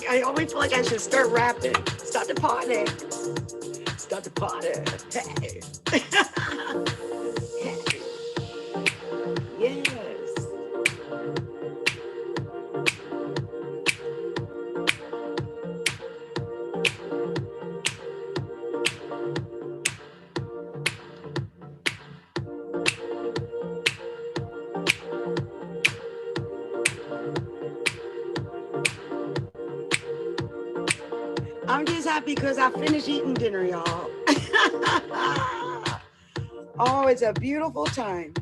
I always feel like I should start rapping. Start the party. Start the party. Hey. Hey. Yes. I'm just happy because I finished eating dinner, y'all. Oh, it's a beautiful time.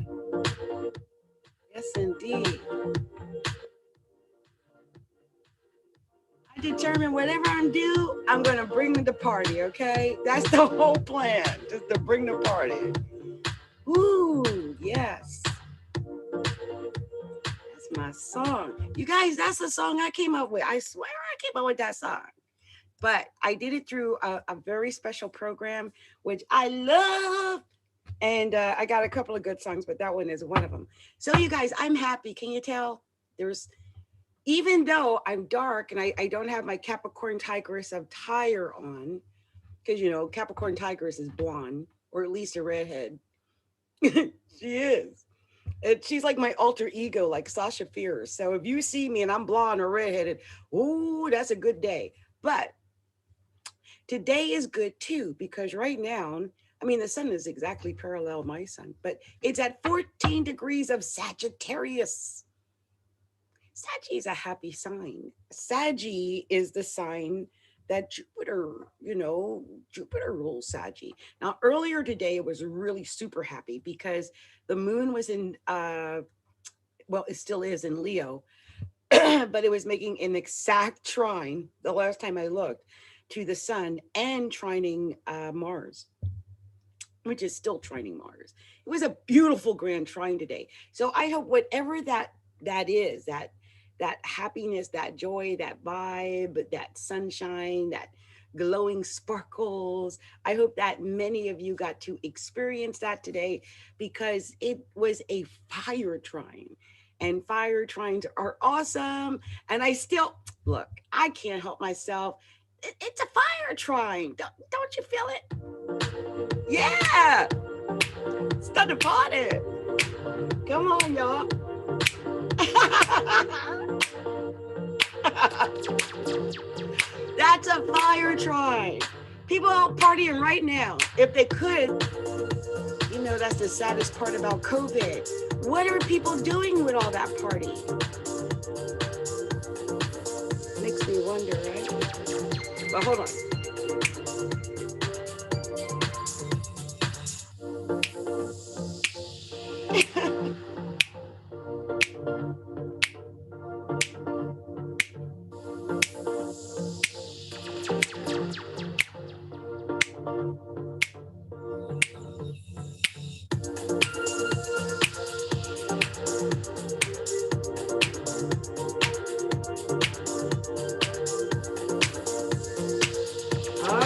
Yes, indeed. I determined whatever I'm due, I'm going to bring the party, okay? That's the whole plan, just to bring the party. Ooh, yes. That's my song. You guys, that's the song I came up with. I swear I came up with that song. But I did it through a very special program, which I love. And I got a couple of good songs, but that one is one of them. So you guys, I'm happy. Can you tell? Even though I'm dark and I don't have my Capricorntigress attire on, because, you know, Capricorntigress is blonde, or at least a redhead. She is. And she's like my alter ego, like Sasha Fierce. So if you see me and I'm blonde or redheaded, ooh, that's a good day. But today is good too, because right now, I mean, the sun is exactly parallel my sun, but it's at 14 degrees of Sagittarius. Saggy is a happy sign. Saggy is the sign that Jupiter, you know, Jupiter rules Saggy. Now, earlier today, it was really super happy because the moon was in, well, it still is in Leo, but it was making an exact trine the last time I looked to the sun and trining Mars, which is still trining Mars. It was a beautiful grand trine today. So I hope whatever that is, that happiness, that joy, that vibe, that sunshine, that glowing sparkles, I hope that many of you got to experience that today, because it was a fire trine. And fire trines are awesome. And I still, look, I can't help myself. It's a fire trine. Don't you feel it? Yeah. Start the party. Come on, y'all. That's a fire trine. People are partying right now. If they could, you know, that's the saddest part about COVID. What are people doing with all that party? Makes me wonder, right? But hold on.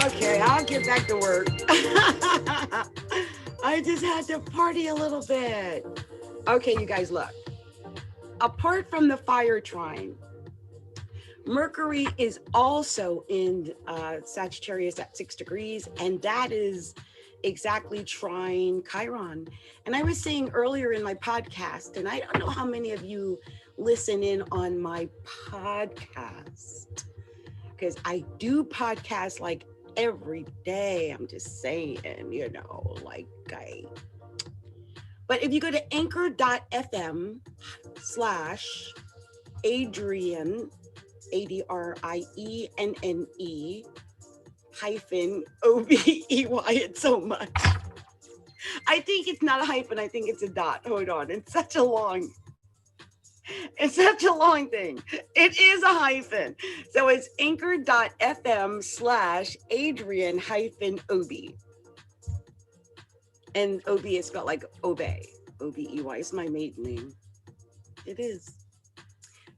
Okay, I'll get back to work. I just had to party a little bit. Okay, you guys, look. Apart from the fire trine, Mercury is also in Sagittarius at 6 degrees, and that is exactly trine Chiron. And I was saying earlier in my podcast, and I don't know how many of you listen in on my podcast, because I do podcasts like every day. I'm just saying, you know, like but if you go to anchor.fm/Adrienne, ADRIENNE -OBEY, it's so much. I think it's not a hyphen. I think it's a dot. Hold on. It's such a long thing. It is a hyphen. So it's anchor.fm/Adrienne-Obey. And Obey is spelled like obey. Obey is my maiden name. It is.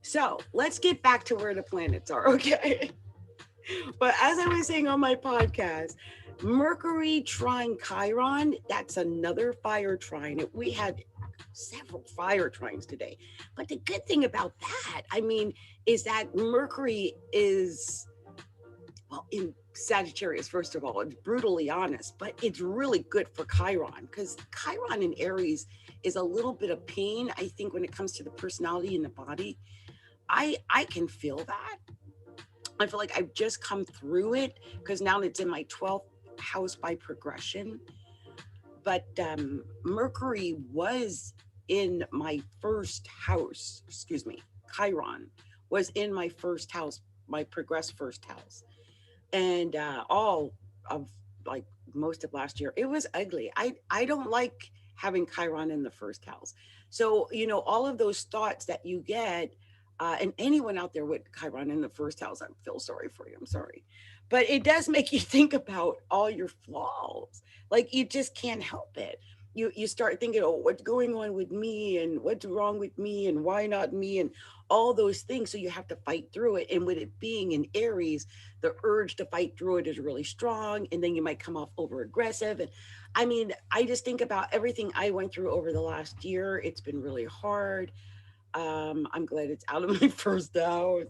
So let's get back to where the planets are, okay? But as I was saying on my podcast, Mercury trine Chiron, that's another fire trine. We had several fire trines today. But the good thing about that, I mean, is that Mercury is, well, in Sagittarius, first of all, it's brutally honest, but it's really good for Chiron because Chiron in Aries is a little bit of pain, I think, when it comes to the personality and the body. I can feel that. I feel like I've just come through it because now it's in my 12th house by progression. But Mercury was in my first house, Chiron was in my first house, my progressed first house. And all of like most of last year, it was ugly. I don't like having Chiron in the first house. So, you know, all of those thoughts that you get, and anyone out there with Chiron in the first house, I feel sorry for you. I'm sorry. But it does make you think about all your flaws. Like you just can't help it. You start thinking, oh, what's going on with me and what's wrong with me and why not me and all those things. So you have to fight through it. And with it being in Aries, the urge to fight through it is really strong. And then you might come off over aggressive. And I mean, I just think about everything I went through over the last year. It's been really hard. I'm glad it's out of my first house.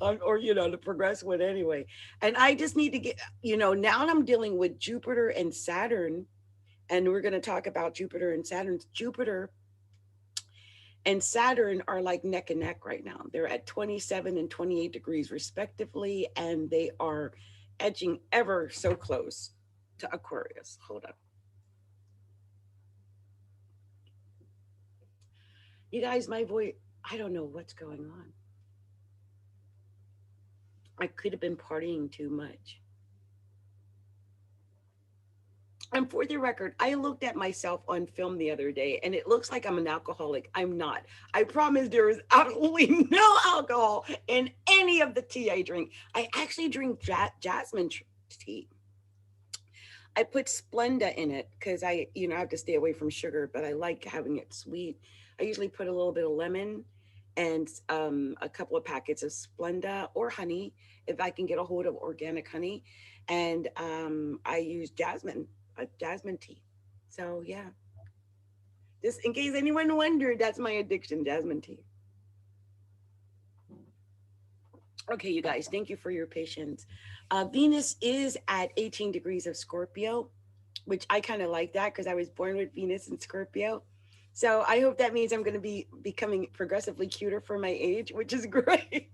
Or, you know, the progress one anyway. And I just need to get, you know, now I'm dealing with Jupiter and Saturn. And we're going to talk about Jupiter and Saturn. Jupiter and Saturn are like neck and neck right now. They're at 27 and 28 degrees respectively. And they are edging ever so close to Aquarius. Hold up. You guys, my voice, I don't know what's going on. I could have been partying too much. And for the record, I looked at myself on film the other day and it looks like I'm an alcoholic. I'm not. I promise there is absolutely no alcohol in any of the tea I drink. I actually drink jasmine tea. I put Splenda in it because I have to stay away from sugar, but I like having it sweet. I usually put a little bit of lemon and a couple of packets of Splenda or honey if I can get a hold of organic honey. And I use jasmine tea. So yeah, just in case anyone wondered, that's my addiction, jasmine tea. Okay, you guys, thank you for your patience. Venus is at 18 degrees of Scorpio, which I kind of like that because I was born with Venus in Scorpio. So I hope that means I'm going to be becoming progressively cuter for my age, which is great.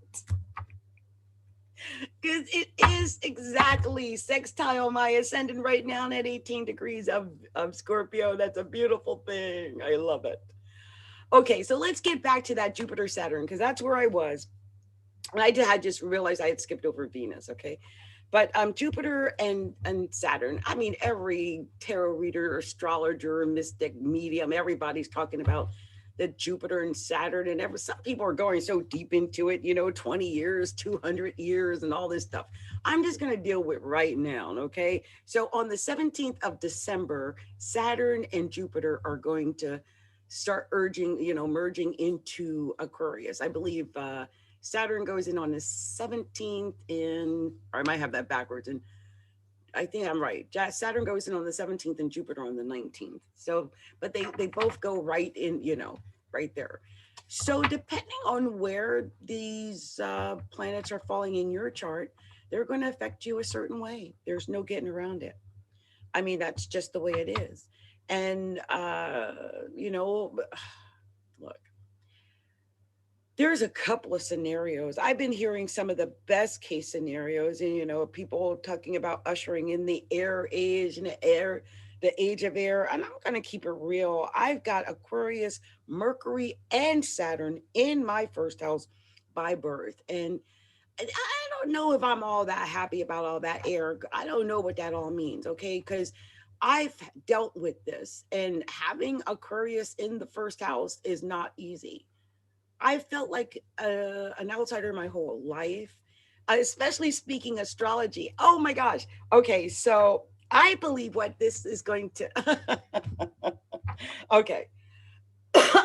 Because it is exactly sextile my ascendant right now at 18 degrees of Scorpio. That's a beautiful thing. I love it. Okay, so let's get back to that Jupiter Saturn because that's where I was. And I had just realized I had skipped over Venus, okay? But Jupiter and Saturn, I mean, every tarot reader, astrologer, mystic, medium, everybody's talking about the Jupiter and Saturn, and some people are going so deep into it, 20 years, 200 years, and all this stuff. I'm just going to deal with right now, okay? So on the 17th of December, Saturn and Jupiter are going to start merging into Aquarius. I believe Saturn goes in on the 17th or I might have that backwards. And I think I'm right. Saturn goes in on the 17th and Jupiter on the 19th. So, but they both go right in, right there. So depending on where these planets are falling in your chart, they're going to affect you a certain way. There's no getting around it. I mean, that's just the way it is. And, look, there's a couple of scenarios. I've been hearing some of the best case scenarios and, people talking about ushering in the air age and the age of air. And I'm going to keep it real. I've got Aquarius, Mercury, and Saturn in my first house by birth. And I don't know if I'm all that happy about all that air. I don't know what that all means. Okay. Because I've dealt with this, and having Aquarius in the first house is not easy. I felt like an outsider my whole life, especially speaking astrology. Oh my gosh. Okay, so I believe what this is going to. Okay.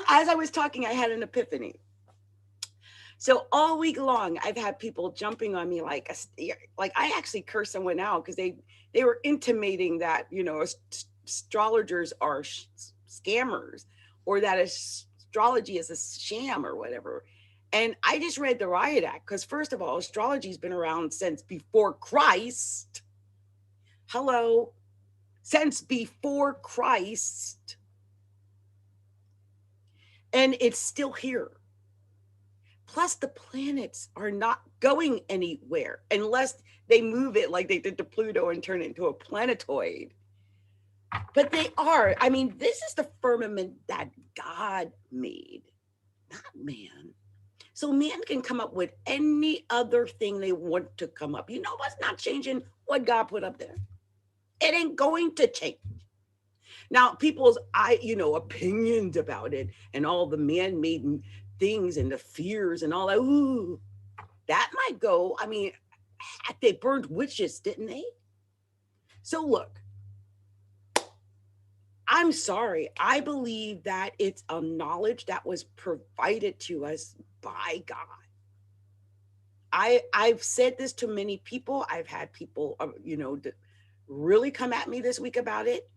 As I was talking, I had an epiphany. So all week long, I've had people jumping on me like I actually cursed someone out because they were intimating that astrologers are scammers, or that astrology is a sham or whatever. And I just read the riot act because, first of all, astrology's been around since before Christ. Hello, since before Christ, and it's still here. Plus, the planets are not going anywhere unless they move it like they did to Pluto and turn it into a planetoid. But they are. I mean, this is the firmament that God made, not man. So man can come up with any other thing they want to come up. You know what's not changing? What God put up there. It ain't going to change. Now, people's opinions about it and all the man-made things and the fears and all that, ooh, that might go. I mean, they burned witches, didn't they? So look, I'm sorry. I believe that it's a knowledge that was provided to us by God. I've said this to many people. I've had people, really come at me this week about it,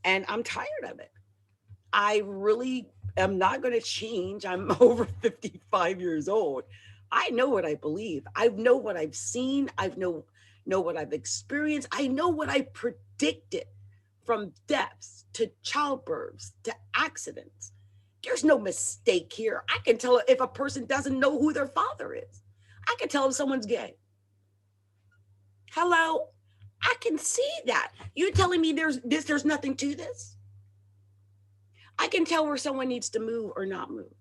and I'm tired of it. I really am not going to change. I'm over 55 years old. I know what I believe. I know what I've seen. I know what I've experienced. I know what I predicted, from deaths to childbirths to accidents. There's no mistake here. I can tell if a person doesn't know who their father is. I can tell if someone's gay. Hello? I can see that. You're telling me there's nothing to this? I can tell where someone needs to move or not move.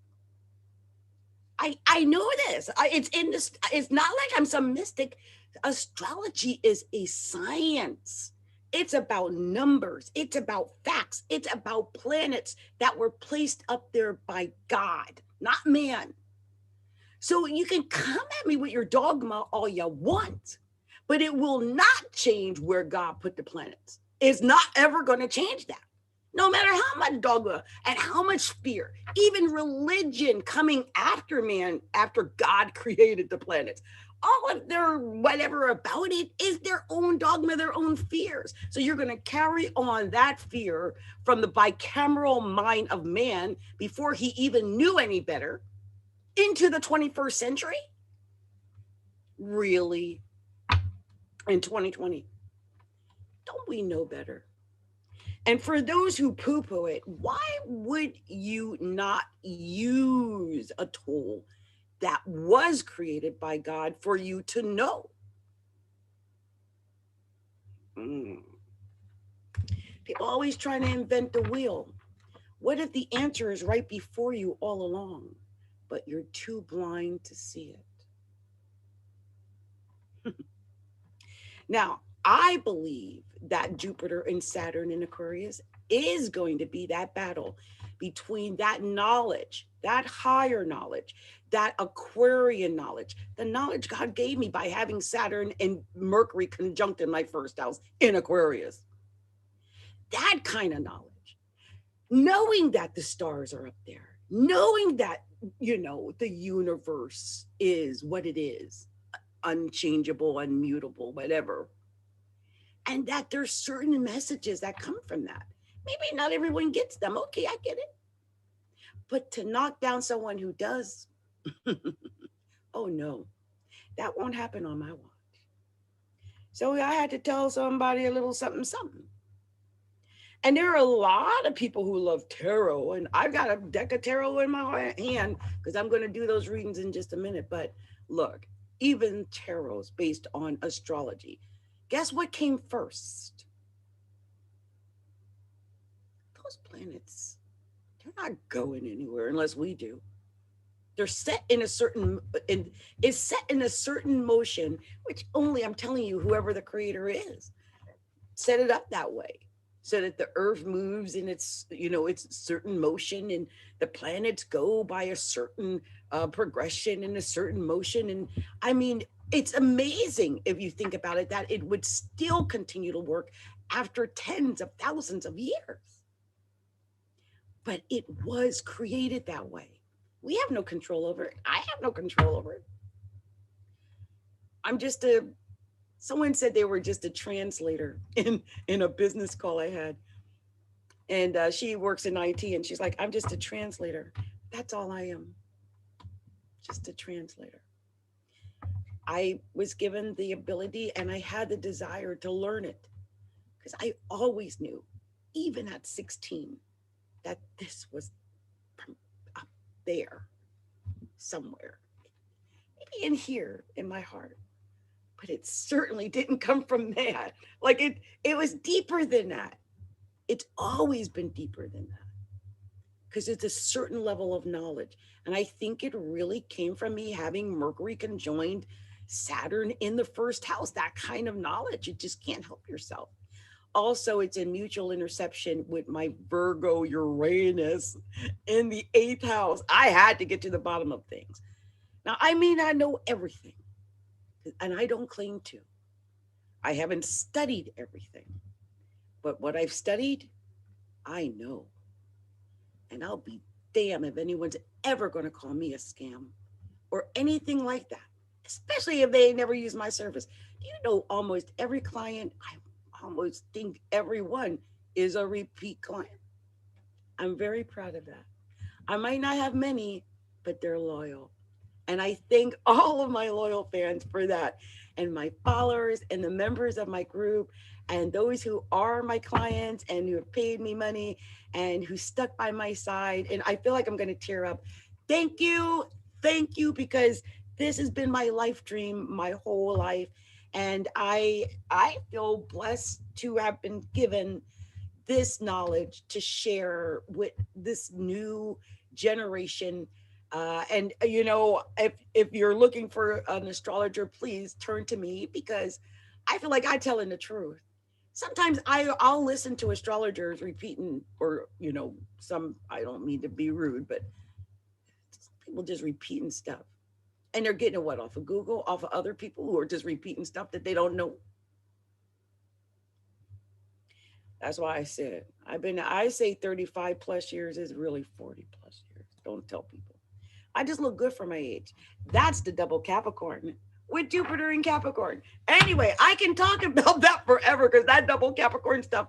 I know this. It's in this. It's not like I'm some mystic. Astrology is a science. It's about numbers. It's about facts. It's about planets that were placed up there by God, not man. So you can come at me with your dogma all you want, but it will not change where God put the planets. It's not ever going to change that. No matter how much dogma and how much fear, even religion coming after man, after God created the planets, all of their whatever about it is their own dogma, their own fears. So you're going to carry on that fear from the bicameral mind of man before he even knew any better into the 21st century? Really? In 2020? Don't we know better? And for those who poo-poo it, why would you not use a tool that was created by God for you to know? People always trying to invent the wheel. What if the answer is right before you all along, but you're too blind to see it? Now, I believe that Jupiter and Saturn in Aquarius is going to be that battle between that knowledge, that higher knowledge, that Aquarian knowledge, the knowledge God gave me by having Saturn and Mercury conjunct in my first house in Aquarius. That kind of knowledge, knowing that the stars are up there, knowing that, the universe is what it is, unchangeable, unmutable, whatever. And that there's certain messages that come from that. Maybe not everyone gets them. Okay, I get it. But to knock down someone who does, oh no, that won't happen on my watch. So I had to tell somebody a little something, something. And there are a lot of people who love tarot, and I've got a deck of tarot in my hand because I'm going to do those readings in just a minute. But look, even tarot's based on astrology. Guess what came first? Those planets, they're not going anywhere unless we do. They're set in a certain, is set in a certain motion, which only, I'm telling you, whoever the creator is, set it up that way. so that the earth moves in its, its certain motion, and the planets go by a certain progression and a certain motion. And I mean, it's amazing if you think about it, that it would still continue to work after tens of thousands of years. But it was created that way. We have no control over it. I have no control over it. I'm just a, someone said they were just a translator in a business call I had. And she works in IT, and she's like, I'm just a translator. That's all I am. Just a translator. I was given the ability, and I had the desire to learn it, because I always knew, even at 16, that this was from up there somewhere, maybe in here in my heart. But it certainly didn't come from that. Like it was deeper than that. It's always been deeper than that, because it's a certain level of knowledge. And I think it really came from me having Mercury conjoined Saturn in the first house, that kind of knowledge. You just can't help yourself. Also, it's a mutual interception with my Virgo Uranus in the 8th house. I had to get to the bottom of things. Now, I may not know everything, and I don't claim to. I haven't studied everything. But what I've studied, I know. And I'll be damned if anyone's ever going to call me a scam or anything like that, especially if they never use my service. You know, almost every client, I almost think everyone is a repeat client. I'm very proud of that. I might not have many, but they're loyal. And I thank all of my loyal fans for that, and my followers and the members of my group, and those who are my clients and who have paid me money and who stuck by my side. And I feel like I'm going to tear up. Thank you. Thank you, because this has been my life dream my whole life. And I feel blessed to have been given this knowledge to share with this new generation. And if you're looking for an astrologer, please turn to me, because I feel like I'm telling the truth. Sometimes I'll listen to astrologers repeating, or some, I don't mean to be rude, but people just repeating stuff, and they're getting it what, off of Google, off of other people who are just repeating stuff that they don't know. That's why I said I say 35 plus years is really 40 plus years. Don't tell people. I just look good for my age. That's the double Capricorn with Jupiter in Capricorn. Anyway, I can talk about that forever, because that double Capricorn stuff,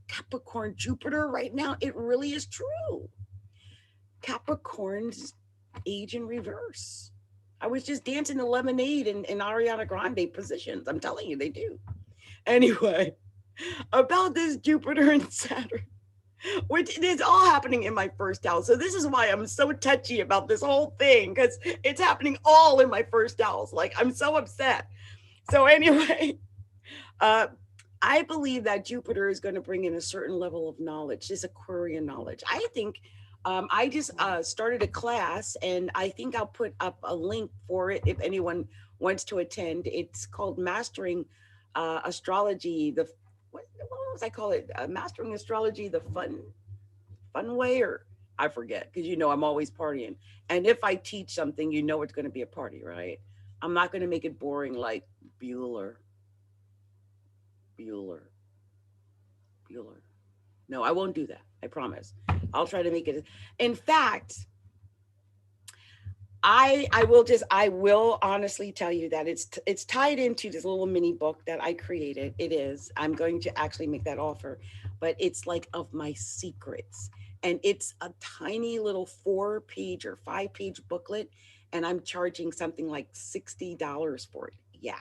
Capricorn Jupiter right now, it really is true. Capricorns age in reverse. I was just dancing to Lemonade in Ariana Grande positions. I'm telling you, they do. Anyway, about this Jupiter and Saturn, which is all happening in my first house. So this is why I'm so touchy about this whole thing, because it's happening all in my first house. Like, I'm so upset. So anyway, I believe that Jupiter is going to bring in a certain level of knowledge, this Aquarian knowledge. I think I just started a class, and I think I'll put up a link for it if anyone wants to attend. It's called Mastering Astrology, what was I call it? Mastering Astrology the fun way, or I forget, because I'm always partying. And if I teach something, it's going to be a party, right? I'm not going to make it boring like Bueller. No, I won't do that. I promise. I'll try to make it. In fact, I will honestly tell you that it's tied into this little mini book that I created. It is. I'm going to actually make that offer, but it's like of my secrets, and it's a tiny little 4-page or 5-page booklet, and I'm charging something like $60 for it. Yeah,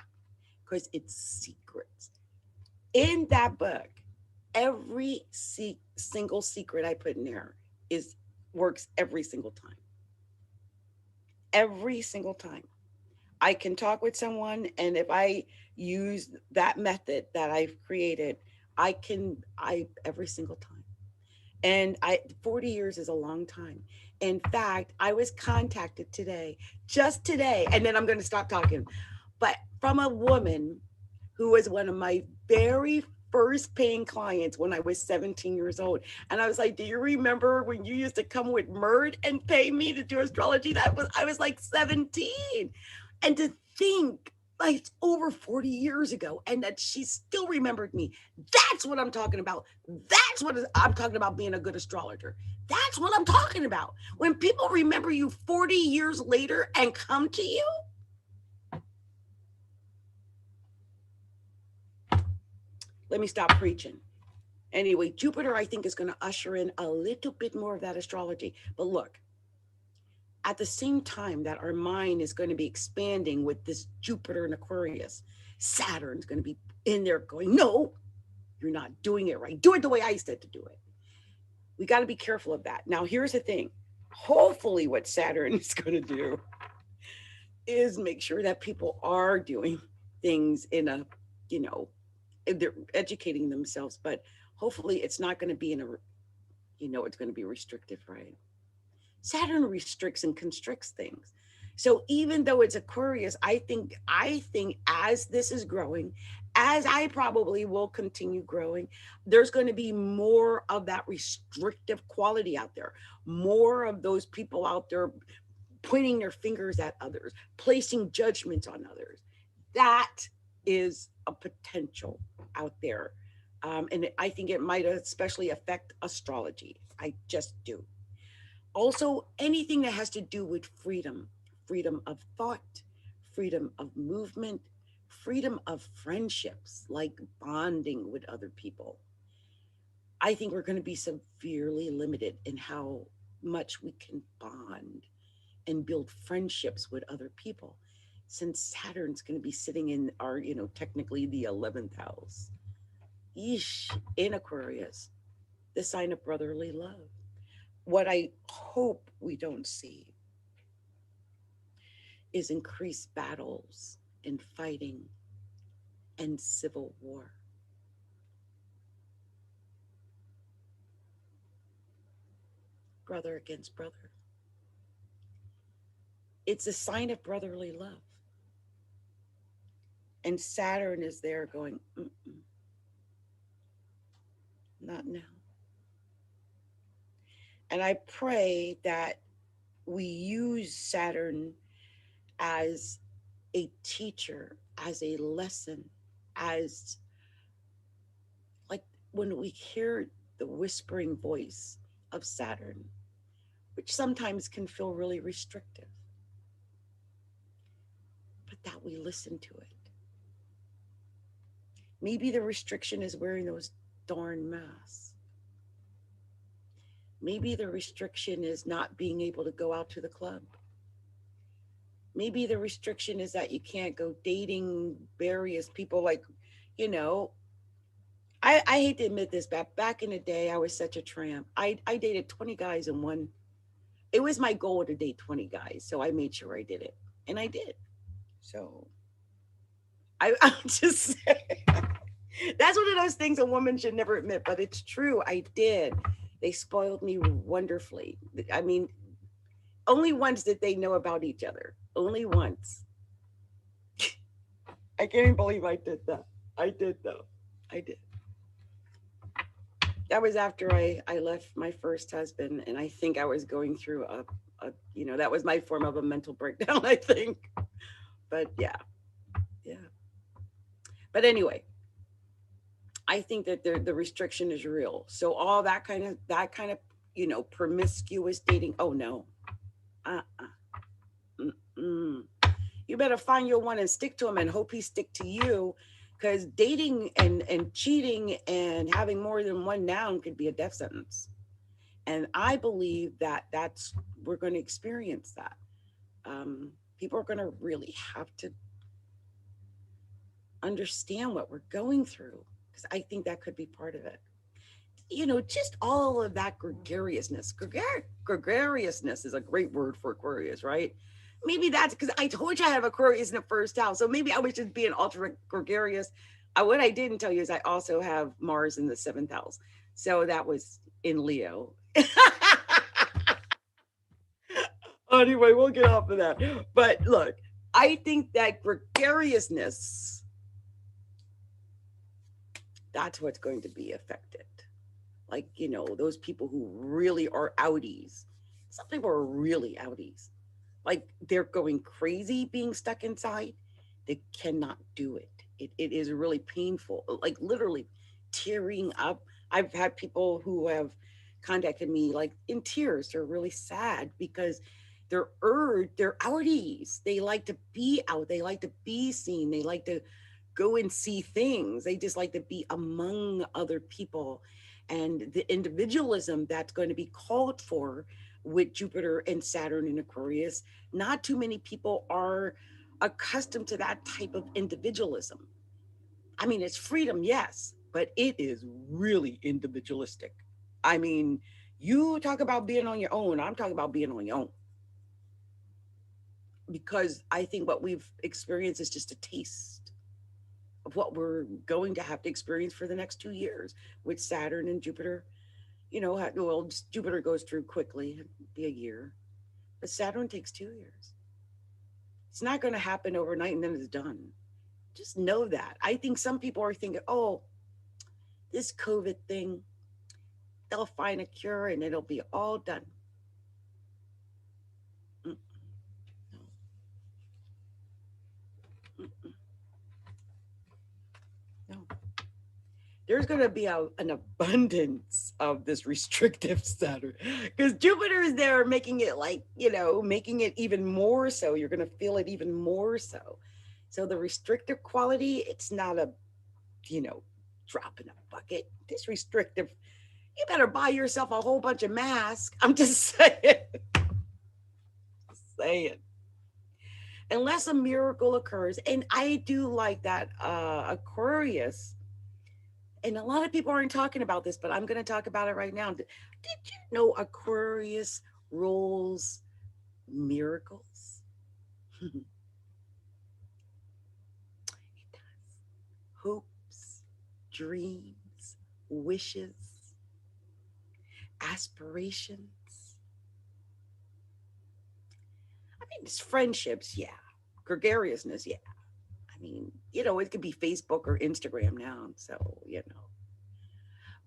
because it's secrets. In that book, every single secret I put in there works every single time. Every single time. I can talk with someone, and if I use that method that I've created, every single time. And 40 years is a long time. In fact, I was contacted just today, and then I'm going to stop talking, but from a woman who was one of my very first paying clients when I was 17 years old. And I was like, do you remember when you used to come with Mert and pay me to do astrology? I was like 17. And to think like it's over 40 years ago and that she still remembered me. That's what I'm talking about. That's what I'm talking about being a good astrologer. That's what I'm talking about. When people remember you 40 years later and come to you. Let me stop preaching. Anyway, Jupiter, I think, is going to usher in a little bit more of that astrology. But look, at the same time that our mind is going to be expanding with this Jupiter and Aquarius, Saturn's going to be in there going, no, you're not doing it right. Do it the way I said to do it. We got to be careful of that. Now, here's the thing. Hopefully what Saturn is going to do is make sure that people are doing things in a, you know, they're educating themselves, but hopefully it's not going to be in a, you know, it's going to be restrictive, right? Saturn restricts and constricts things. So even though it's Aquarius, I think as this is growing, as I probably will continue growing, there's going to be more of that restrictive quality out there, more of those people out there pointing their fingers at others, placing judgments on others. That is a potential out there. And I think it might especially affect astrology. I just do. Also, anything that has to do with freedom, freedom of thought, freedom of movement, freedom of friendships, like bonding with other people. I think we're going to be severely limited in how much we can bond and build friendships with other people, since Saturn's going to be sitting in our, you know, technically the 11th house. Yeesh, in Aquarius, the sign of brotherly love. What I hope we don't see is increased battles and fighting and civil war. Brother against brother. It's a sign of brotherly love. And Saturn is there going, not now. And I pray that we use Saturn as a teacher, as a lesson, as like when we hear the whispering voice of Saturn, which sometimes can feel really restrictive, but that we listen to it. Maybe the restriction is wearing those darn masks. Maybe the restriction is not being able to go out to the club. Maybe the restriction is that you can't go dating various people. Like, you know, I hate to admit this, but back in the day, I was such a tramp. I dated 20 guys in one. It was my goal to date 20 guys. So I made sure I did it. And I did. So I'm just saying. That's one of those things a woman should never admit, but it's true. I did. They spoiled me wonderfully. I mean, only once did they know about each other. Only once. I can't even believe I did that. I did, though. I did. That was after I left my first husband, and I think I was going through a you know, that was my form of a mental breakdown, I think. But yeah. But anyway, I think that the restriction is real. So all that kind of, you know, promiscuous dating. Oh no. You better find your one and stick to him and hope he stick to you, because dating and cheating and having more than one noun could be a death sentence. And I believe that we're going to experience that. People are going to really have to understand what we're going through, because I think that could be part of it. You know, just all of that gregariousness. Gregariousness is a great word for Aquarius, right? Maybe that's because I told you I have Aquarius in the first house. So maybe I was just being ultra gregarious. What I didn't tell you is I also have Mars in the 7th house. So that was in Leo. Anyway, we'll get off of that. But look, I think that gregariousness, that's what's going to be affected. Like, you know, those people who really are outies. Some people are really outies. Like they're going crazy being stuck inside. They cannot do it. It is really painful, like literally tearing up. I've had people who have contacted me like in tears. They're really sad because they're outies. They like to be out. They like to be seen. They like to go and see things. They just like to be among other people. And the individualism that's going to be called for with Jupiter and Saturn in Aquarius, not too many people are accustomed to that type of individualism. I mean, it's freedom, yes, but it is really individualistic. I mean, you talk about being on your own, I'm talking about being on your own. Because I think what we've experienced is just a taste of what we're going to have to experience for the next 2 years with Saturn and Jupiter. You know, well, Jupiter goes through quickly, it'd be a year, but Saturn takes 2 years. It's not going to happen overnight and then it's done. Just know that. I think some people are thinking, oh, this COVID thing, they'll find a cure and it'll be all done. Mm-mm, no. Mm-mm, no. There's going to be an abundance of this restrictive Saturn because Jupiter is there making it like, you know, making it even more so. You're going to feel it even more so. So the restrictive quality, it's not a, you know, drop in a bucket. This restrictive, you better buy yourself a whole bunch of masks. I'm just saying. Saying. Unless a miracle occurs. And I do like that Aquarius. And a lot of people aren't talking about this, but I'm going to talk about it right now. Did you know Aquarius rules miracles? It does. Hopes, dreams, wishes, aspirations. I mean, it's friendships, yeah. Gregariousness, yeah. I mean, you know, it could be Facebook or Instagram now, so, you know.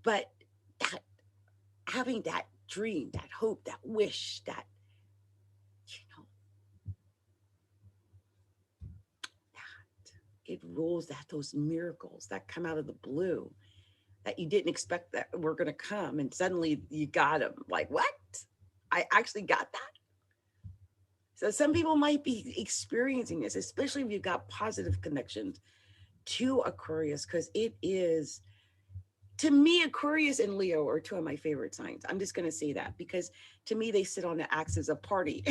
But that having that dream, that hope, that wish, that, you know, that it rules, that those miracles that come out of the blue that you didn't expect that were going to come, and suddenly you got them. Like, what? I actually got that. So some people might be experiencing this, especially if you've got positive connections to Aquarius, because it is, to me, Aquarius and Leo are two of my favorite signs. I'm just going to say that because to me, they sit on the axis of party.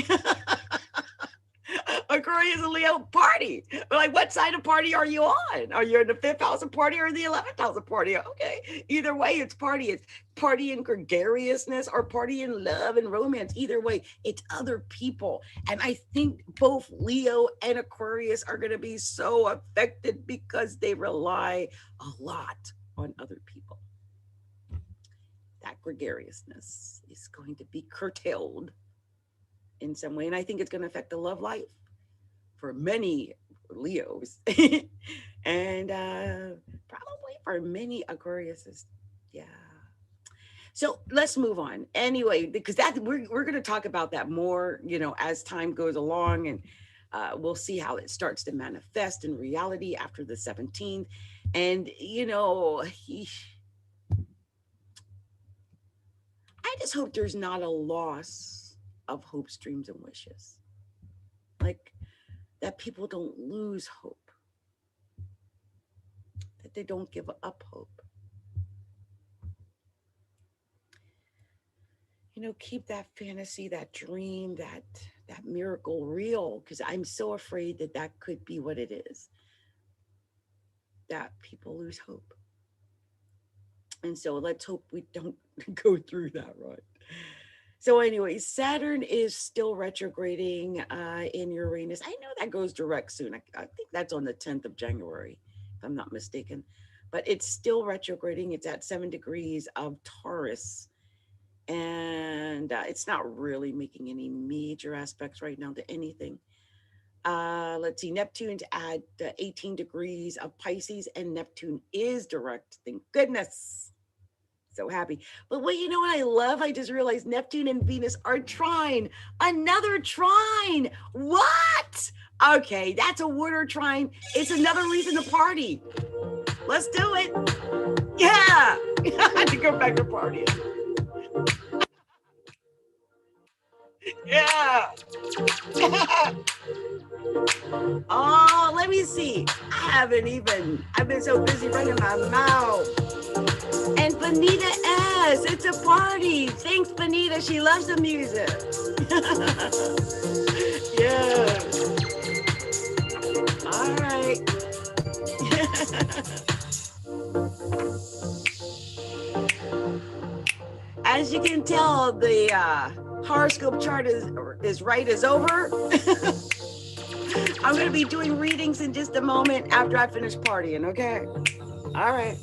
Aquarius and Leo party. Like, what side of party are you on? Are you in the 5th house of party or the 11th house of party? Okay. Either way, it's party. It's party in gregariousness or party in love and romance. Either way, it's other people. And I think both Leo and Aquarius are going to be so affected because they rely a lot on other people. That gregariousness is going to be curtailed in some way. And I think it's going to affect the love life for many Leos and probably for many Aquariuses. Yeah. So let's move on anyway, because that we're going to talk about that more, you know, as time goes along, and we'll see how it starts to manifest in reality after the 17th. And, you know, I just hope there's not a loss of hopes, dreams, and wishes. Like, that people don't lose hope, that they don't give up hope. You know, keep that fantasy, that dream, that miracle real, because I'm so afraid that that could be what it is, that people lose hope. And so let's hope we don't go through that, right? So anyway, Saturn is still retrograding in Uranus. I know that goes direct soon. I think that's on the 10th of January, if I'm not mistaken. But it's still retrograding. It's at 7 degrees of Taurus. And it's not really making any major aspects right now to anything. Let's see, Neptune's at 18 degrees of Pisces, and Neptune is direct. Thank goodness. So happy. But what, you know what I love? I just realized Neptune and Venus are trine. Another trine. What? Okay, that's a water trine. It's another reason to party. Let's do it. Yeah. I had to go back to partying. Yeah. Oh, let me see. I've been so busy running my mouth. And Benita S, it's a party. Thanks, Benita. She loves the music. Yeah. All right. As you can tell, the horoscope chart is right is over. I'm going to be doing readings in just a moment after I finish partying, okay? All right.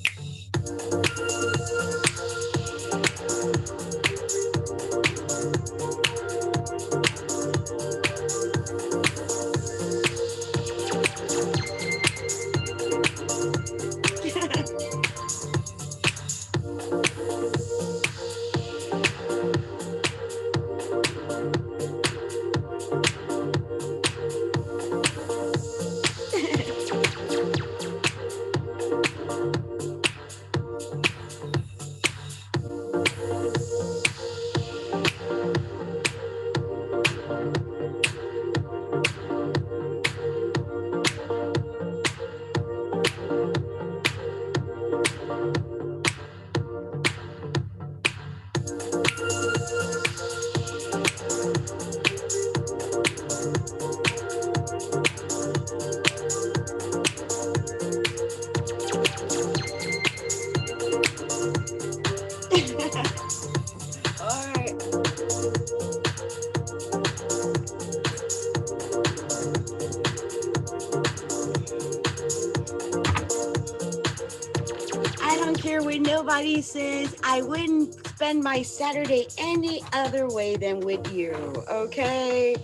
Nobody says I wouldn't spend my Saturday any other way than with you, okay?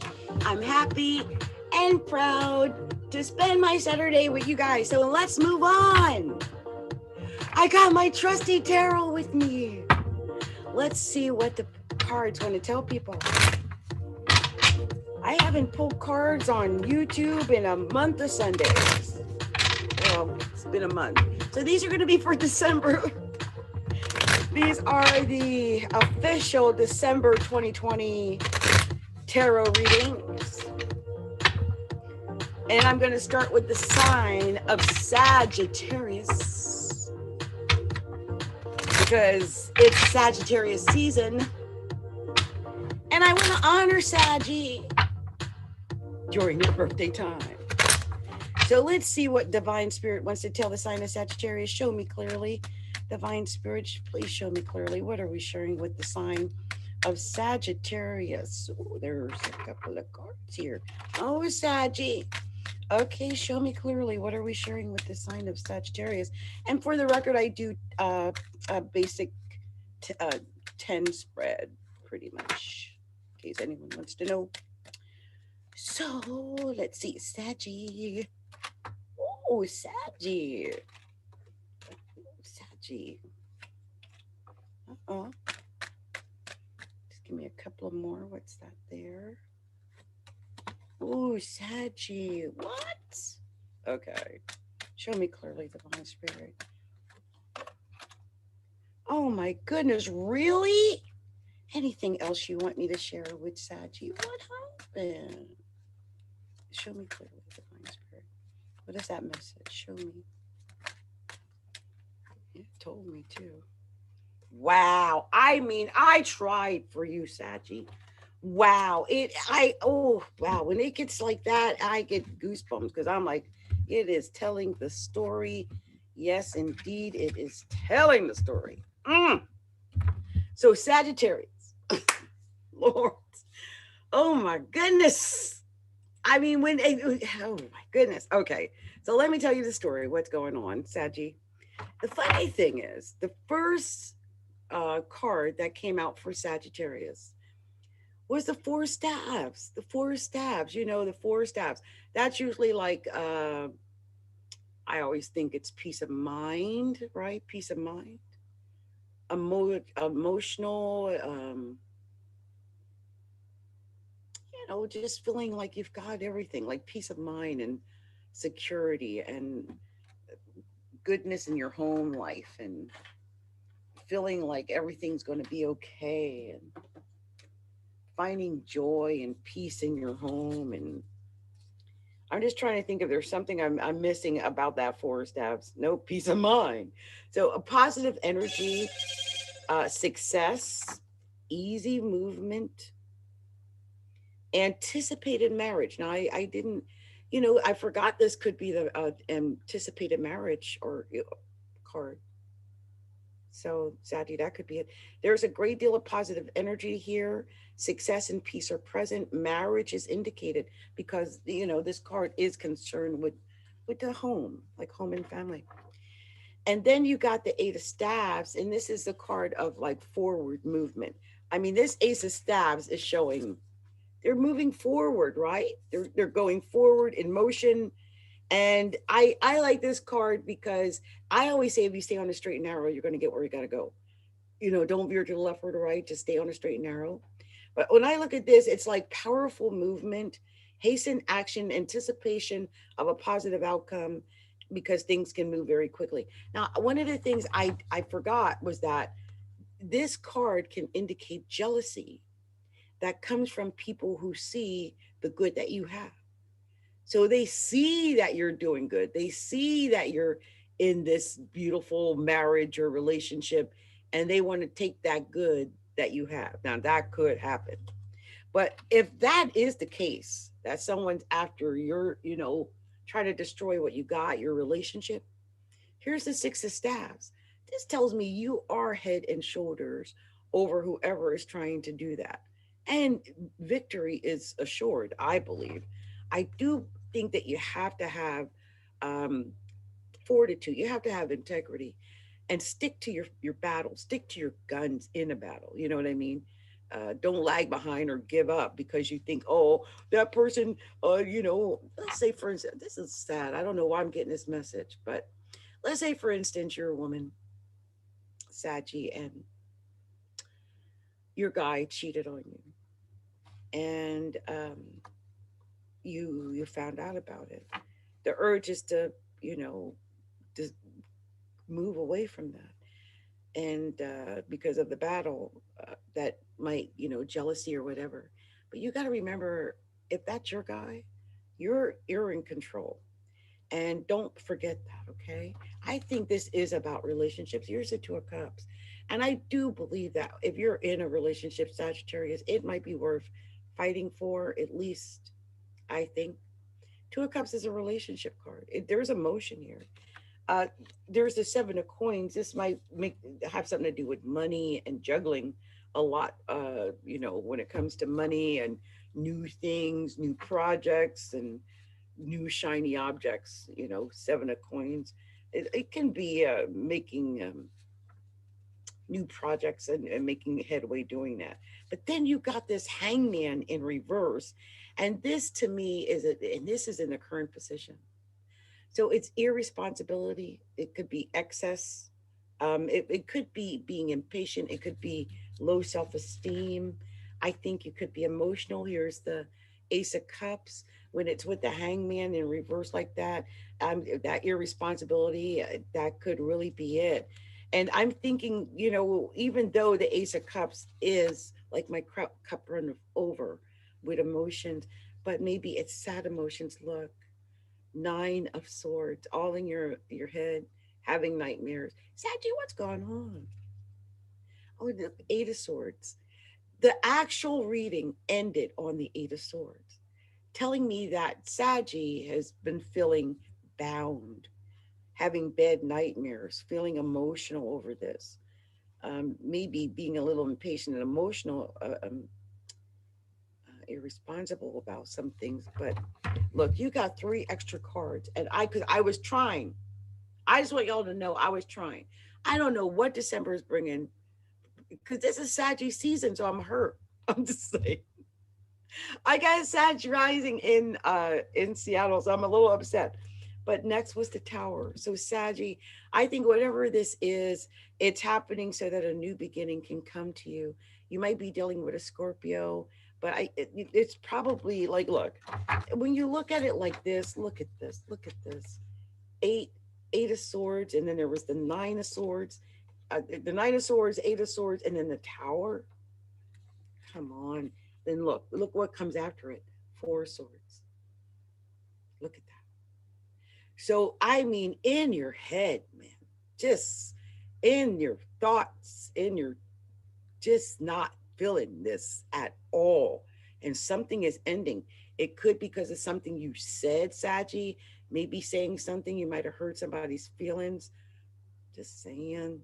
I'm happy and proud to spend my Saturday with you guys, so let's move on. I got my trusty tarot with me. Let's see what the cards want to tell people. I haven't pulled cards on YouTube in a month of Sundays. Well, it's been a month. So these are going to be for December. These are the official December 2020 tarot readings. And I'm going to start with the sign of Sagittarius, because it's Sagittarius season. And I want to honor Saggy during their birthday time. So let's see what Divine Spirit wants to tell the sign of Sagittarius. Show me clearly. Divine Spirit, please show me clearly. What are we sharing with the sign of Sagittarius? Oh, there's a couple of cards here. Oh, Saggy. Okay, show me clearly. What are we sharing with the sign of Sagittarius? And for the record, I do a basic 10 spread, pretty much, in case anyone wants to know. So, let's see. Saggy. Oh, Saggy. Saggy. Uh-oh. Just give me a couple of more. What's that there? Oh, Saggy. What? Okay. Show me clearly, Divine Spirit. Oh my goodness, really? Anything else you want me to share with Saggy? What happened? Show me clearly, Divine Spirit. What is that message? Show me. It told me too. Wow. I mean, I tried for you, Saggy. Wow. Wow. When it gets like that, I get goosebumps because I'm like, it is telling the story. Yes, indeed, it is telling the story. So Sagittarius, Lord, oh my goodness. I mean, oh my goodness. Okay, so let me tell you the story. What's going on, Saggy? The funny thing is, the first card that came out for Sagittarius was the four staves. The four staves, you know, the four staves. That's usually like I always think it's peace of mind, right? Peace of mind. Emotional, you know, just feeling like you've got everything, like peace of mind and security and goodness in your home life and feeling like everything's going to be okay and finding joy and peace in your home. And I'm just trying to think if there's something I'm missing about that four steps. No, peace of mind. So a positive energy, success, easy movement, anticipated marriage. Now I didn't, you know, I forgot this could be the anticipated marriage or card. So, Zadie, that could be it. There's a great deal of positive energy here. Success and peace are present. Marriage is indicated because you know this card is concerned with the home, like home and family. And then you got the Eight of Staves, and this is the card of like forward movement. I mean, this Ace of Staves is showing they're moving forward, right? They're going forward in motion. And I like this card because I always say if you stay on the straight and narrow, you're going to get where you got to go. You know, don't veer to the left or the right, just stay on the straight and narrow. But when I look at this, it's like powerful movement, hasten action, anticipation of a positive outcome because things can move very quickly. Now, one of the things I forgot was that this card can indicate jealousy that comes from people who see the good that you have. So they see that you're doing good. They see that you're in this beautiful marriage or relationship, and they want to take that good that you have. Now, that could happen. But if that is the case, that someone's after your, you know, trying to destroy what you got, your relationship, here's the Six of Staves. This tells me you are head and shoulders over whoever is trying to do that. And victory is assured, I believe. I do think that you have to have um, fortitude, you have to have integrity and stick to your battle, stick to your guns in a battle. You know what I mean? Don't lag behind or give up because you think, oh, that person, you know, let's say, for instance, this is sad. I don't know why I'm getting this message, but let's say, for instance, you're a woman, Sachi, and your guy cheated on you, and you found out about it. The urge is to, you know, just move away from that, and because of the battle that might, you know, jealousy or whatever. But you got to remember, if that's your guy, you're in control. And don't forget that, okay? I think this is about relationships. Here's the Two of Cups. And I do believe that if you're in a relationship, Sagittarius, it might be worth fighting for, at least, I think. Two of Cups is a relationship card. There's emotion here. Uh, there's the Seven of Coins. This might have something to do with money and juggling a lot, you know, when it comes to money and new things, new projects, and new shiny objects. You know, Seven of Coins. It can be making new projects and making headway doing that. But then you got this Hangman in reverse, and this to me is and this is in the current position. So it's irresponsibility. It could be excess. It could be being impatient. It could be low self esteem. I think you could be emotional. Here's the Ace of Cups. When it's with the Hangman in reverse like that irresponsibility, that could really be it. And I'm thinking, you know, even though the Ace of Cups is like my cup run over with emotions, but maybe it's sad emotions. Look, Nine of Swords, all in your head, having nightmares. Sadly, what's going on? Oh, the Eight of Swords. The actual reading ended on the Eight of Swords, telling me that Saggy has been feeling bound, having bad nightmares, feeling emotional over this, maybe being a little impatient and emotional, irresponsible about some things. But look, you got three extra cards, and because I was trying. I just want y'all to know I was trying. I don't know what December is bringing because this is Sagittarius season, so I'm hurt. I'm just saying. I got Sag rising in Seattle, so I'm a little upset. But next was the Tower. So Saggy, I think whatever this is, it's happening so that a new beginning can come to you. You might be dealing with a Scorpio, but it's probably like, look, when you look at it like this, look at this, look at this. Eight, eight of swords, and then there was the nine of swords, the nine of swords, eight of swords, and then the Tower. Come on. Then look what comes after it. Four of swords. Look at that. So I mean, in your head, man, just in your thoughts, in your just not feeling this at all. And something is ending. It could because of something you said, Saji, maybe saying something you might have hurt somebody's feelings. Just saying.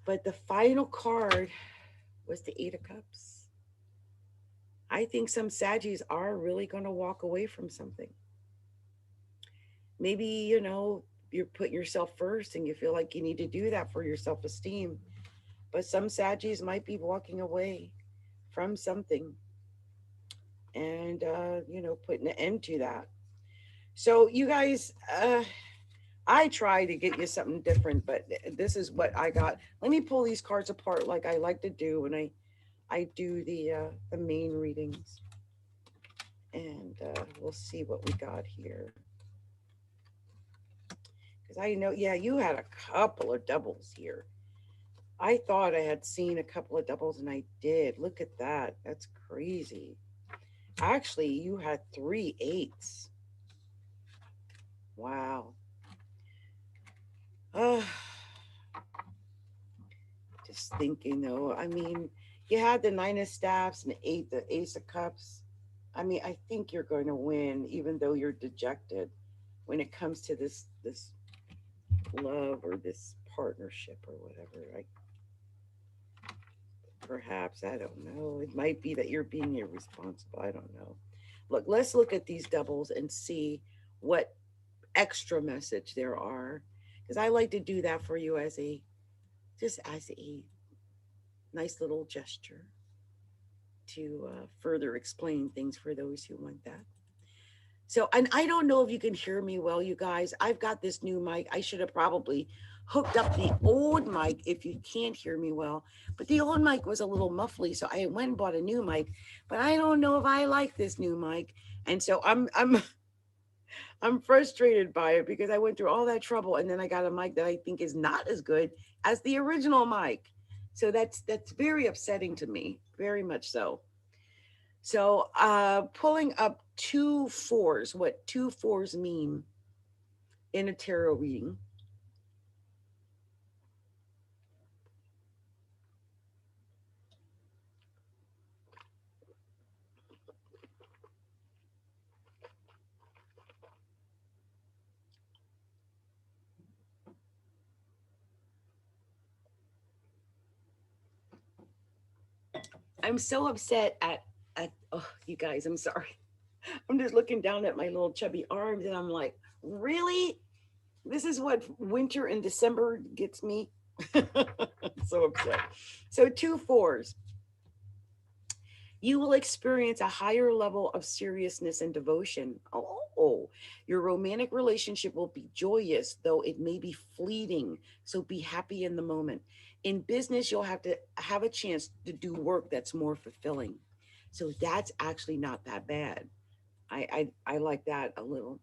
But the final card was the Eight of Cups. I think some Saggies are really going to walk away from something. Maybe, you're putting yourself first and you feel like you need to do that for your self esteem. But some Saggies might be walking away from something and, putting an end to that. So, you guys, I try to get you something different, but this is what I got. Let me pull these cards apart like I like to do when I do the main readings. And we'll see what we got here. Because I know, yeah, you had a couple of doubles here. I thought I had seen a couple of doubles, and I did. Look at that. That's crazy. Actually, you had three eights. Wow. Just thinking, though. I mean, you had the nine of staffs and the ace of cups. I mean, I think you're going to win, even though you're dejected when it comes to this love or this partnership or whatever. Perhaps, I don't know. It might be that you're being irresponsible. I don't know. Look, let's look at these doubles and see what extra message there are, because I like to do that for you as a nice little gesture to further explain things for those who want that. So, and I don't know if you can hear me well, you guys. I've got this new mic. I should have probably hooked up the old mic if you can't hear me well. But the old mic was a little muffly, so I went and bought a new mic. But I don't know if I like this new mic, and so I'm frustrated by it because I went through all that trouble, and then I got a mic that I think is not as good as the original mic. So that's very upsetting to me, very much so. So pulling up two fours, what two fours mean in a tarot reading. I'm so upset at oh, you guys, I'm sorry. I'm just looking down at my little chubby arms and I'm like, really? This is what winter in December gets me? So upset. So two fours. You will experience a higher level of seriousness and devotion. Oh, your romantic relationship will be joyous, though it may be fleeting. So be happy in the moment. In business, you'll have to have a chance to do work that's more fulfilling. So that's actually not that bad. I like that a little.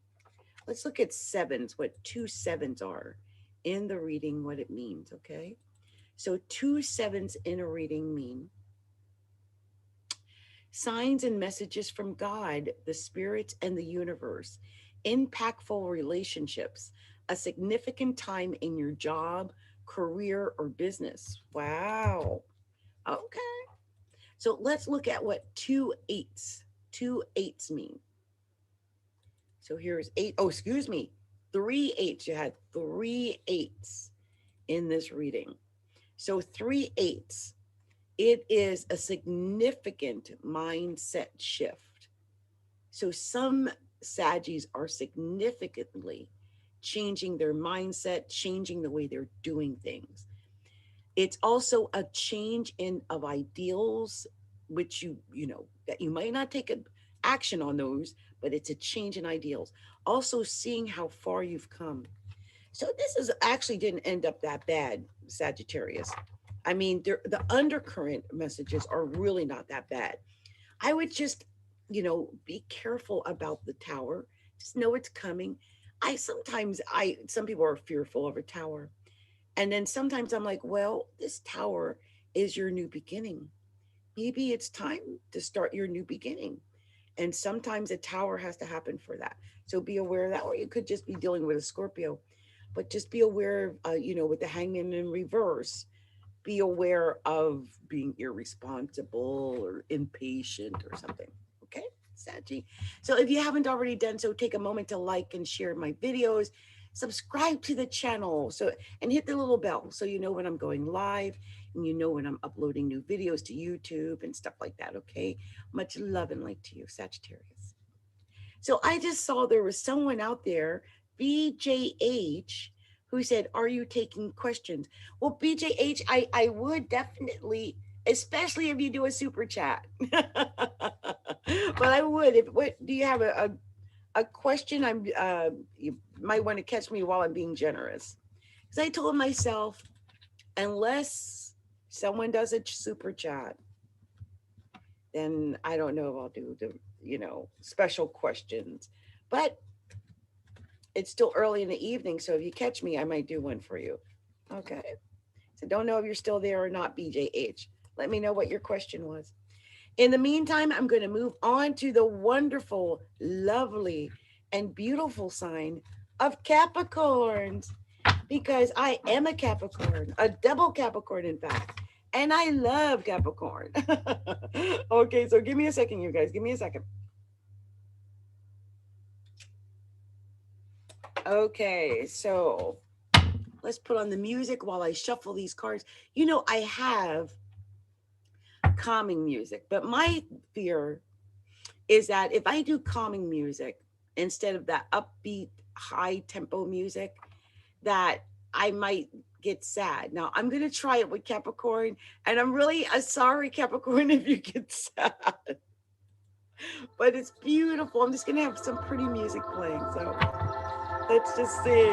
Let's look at sevens, what two sevens are in the reading, what it means, okay? So two sevens in a reading mean signs and messages from God, the spirits, and the universe, impactful relationships, a significant time in your job, career, or business. Wow. Okay. So let's look at what two eights mean. So here's eight. Oh, excuse me. Three eights. You had three eights in this reading. So three eights. It is a significant mindset shift. So some Saggies are significantly changing their mindset, changing the way they're doing things. It's also a change in of ideals, which you know that you might not take action on those, but it's a change in ideals. Also seeing how far you've come. So this is actually didn't end up that bad, Sagittarius. I mean, the undercurrent messages are really not that bad. I would just, be careful about the tower. Just know it's coming. Some people are fearful of a tower. And then sometimes I'm like, well, this tower is your new beginning. Maybe it's time to start your new beginning. And sometimes a tower has to happen for that. So be aware of that. Or you could just be dealing with a Scorpio. But just be aware, with the hangman in reverse, be aware of being irresponsible or impatient or something. Okay, Saji. So if you haven't already done so, take a moment to like and share my videos. Subscribe to the channel and hit the little bell so you know when I'm going live and you know when I'm uploading new videos to YouTube and stuff like that. Okay, much love and light to you, Sagittarius. So I just saw there was someone out there, BJH, who said, "Are you taking questions?" Well, BJH, I would definitely, especially if you do a super chat. But I would. If what do you have a question? You might want to catch me while I'm being generous, because I told myself, unless someone does a super chat, then I don't know if I'll do the special questions. But it's still early in the evening, so if you catch me, I might do one for you. Okay. So don't know if you're still there or not, BJH. Let me know what your question was. In the meantime, I'm going to move on to the wonderful, lovely, and beautiful sign of Capricorns, because I am a Capricorn, a double Capricorn, in fact. And I love Capricorn. Okay, so give me a second, you guys. Give me a second. Okay, so let's put on the music while I shuffle these cards. I have calming music, but my fear is that if I do calming music instead of that upbeat, high tempo music, that I might get sad. Now, I'm going to try it with Capricorn, and I'm really sorry, Capricorn, if you get sad. But it's beautiful. I'm just going to have some pretty music playing. So let's just see.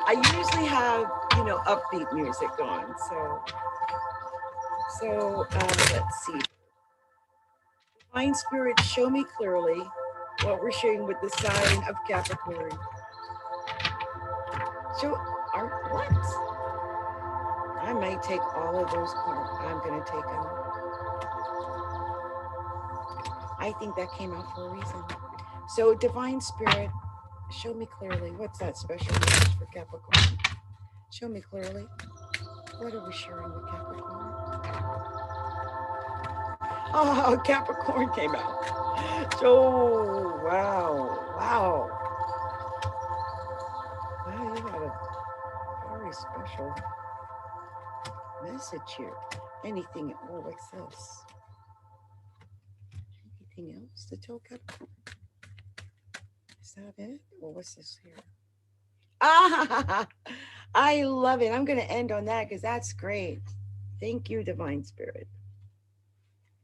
I usually have, upbeat music on. Let's see. Divine Spirit, show me clearly what we're sharing with the sign of Capricorn. So, what? I might take all of those cards. I'm going to take them. I think that came out for a reason. So, Divine Spirit, show me clearly. What's that special message for Capricorn? Show me clearly. What are we sharing with Capricorn? Oh, Capricorn came out. So, wow. Wow, you got a very special message here. Anything? Oh, what's this? Anything else to tell Capricorn? Is that it? Or what's this here? Ah, I love it. I'm going to end on that because that's great. Thank you, Divine Spirit.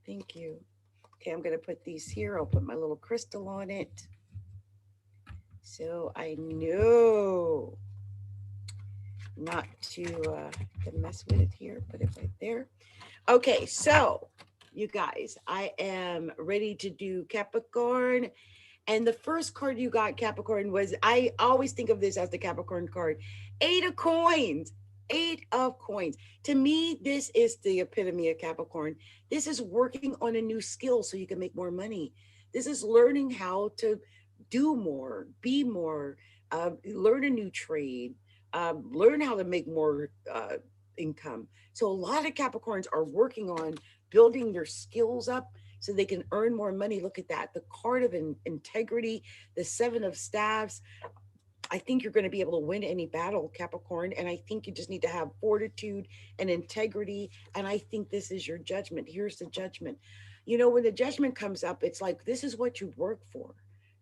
Thank you. Okay, I'm going to put these here. I'll put my little crystal on it. So I know not to mess with it here. Put it right there. Okay, so you guys, I am ready to do Capricorn. And the first card you got, Capricorn, was, I always think of this as the Capricorn card, 8 of coins. 8 of coins. To me, this is the epitome of Capricorn. This is working on a new skill so you can make more money. This is learning how to do more, be more, learn a new trade, learn how to make more income. So a lot of Capricorns are working on building their skills up so they can earn more money. Look at that. The card of integrity, the 7 of staffs. I think you're going to be able to win any battle, Capricorn. And I think you just need to have fortitude and integrity. And I think this is your judgment. Here's the judgment. When the judgment comes up, it's like, this is what you work for.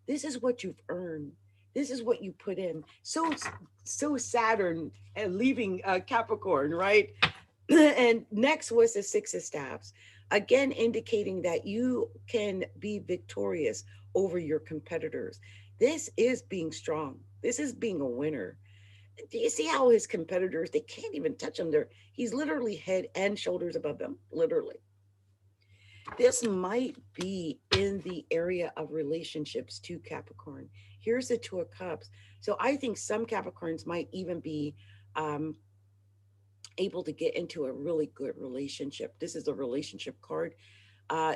This is what you've earned. This is what you put in. So Saturn and leaving Capricorn, right? And next was the Six of Staves, again indicating that you can be victorious over your competitors. This is being strong. This is being a winner. Do you see how his competitors, they can't even touch him? He's literally head and shoulders above them, literally. This might be in the area of relationships to Capricorn. Here's the Two of Cups. So I think some Capricorns might even be um, able to get into a really good relationship. This is a relationship card.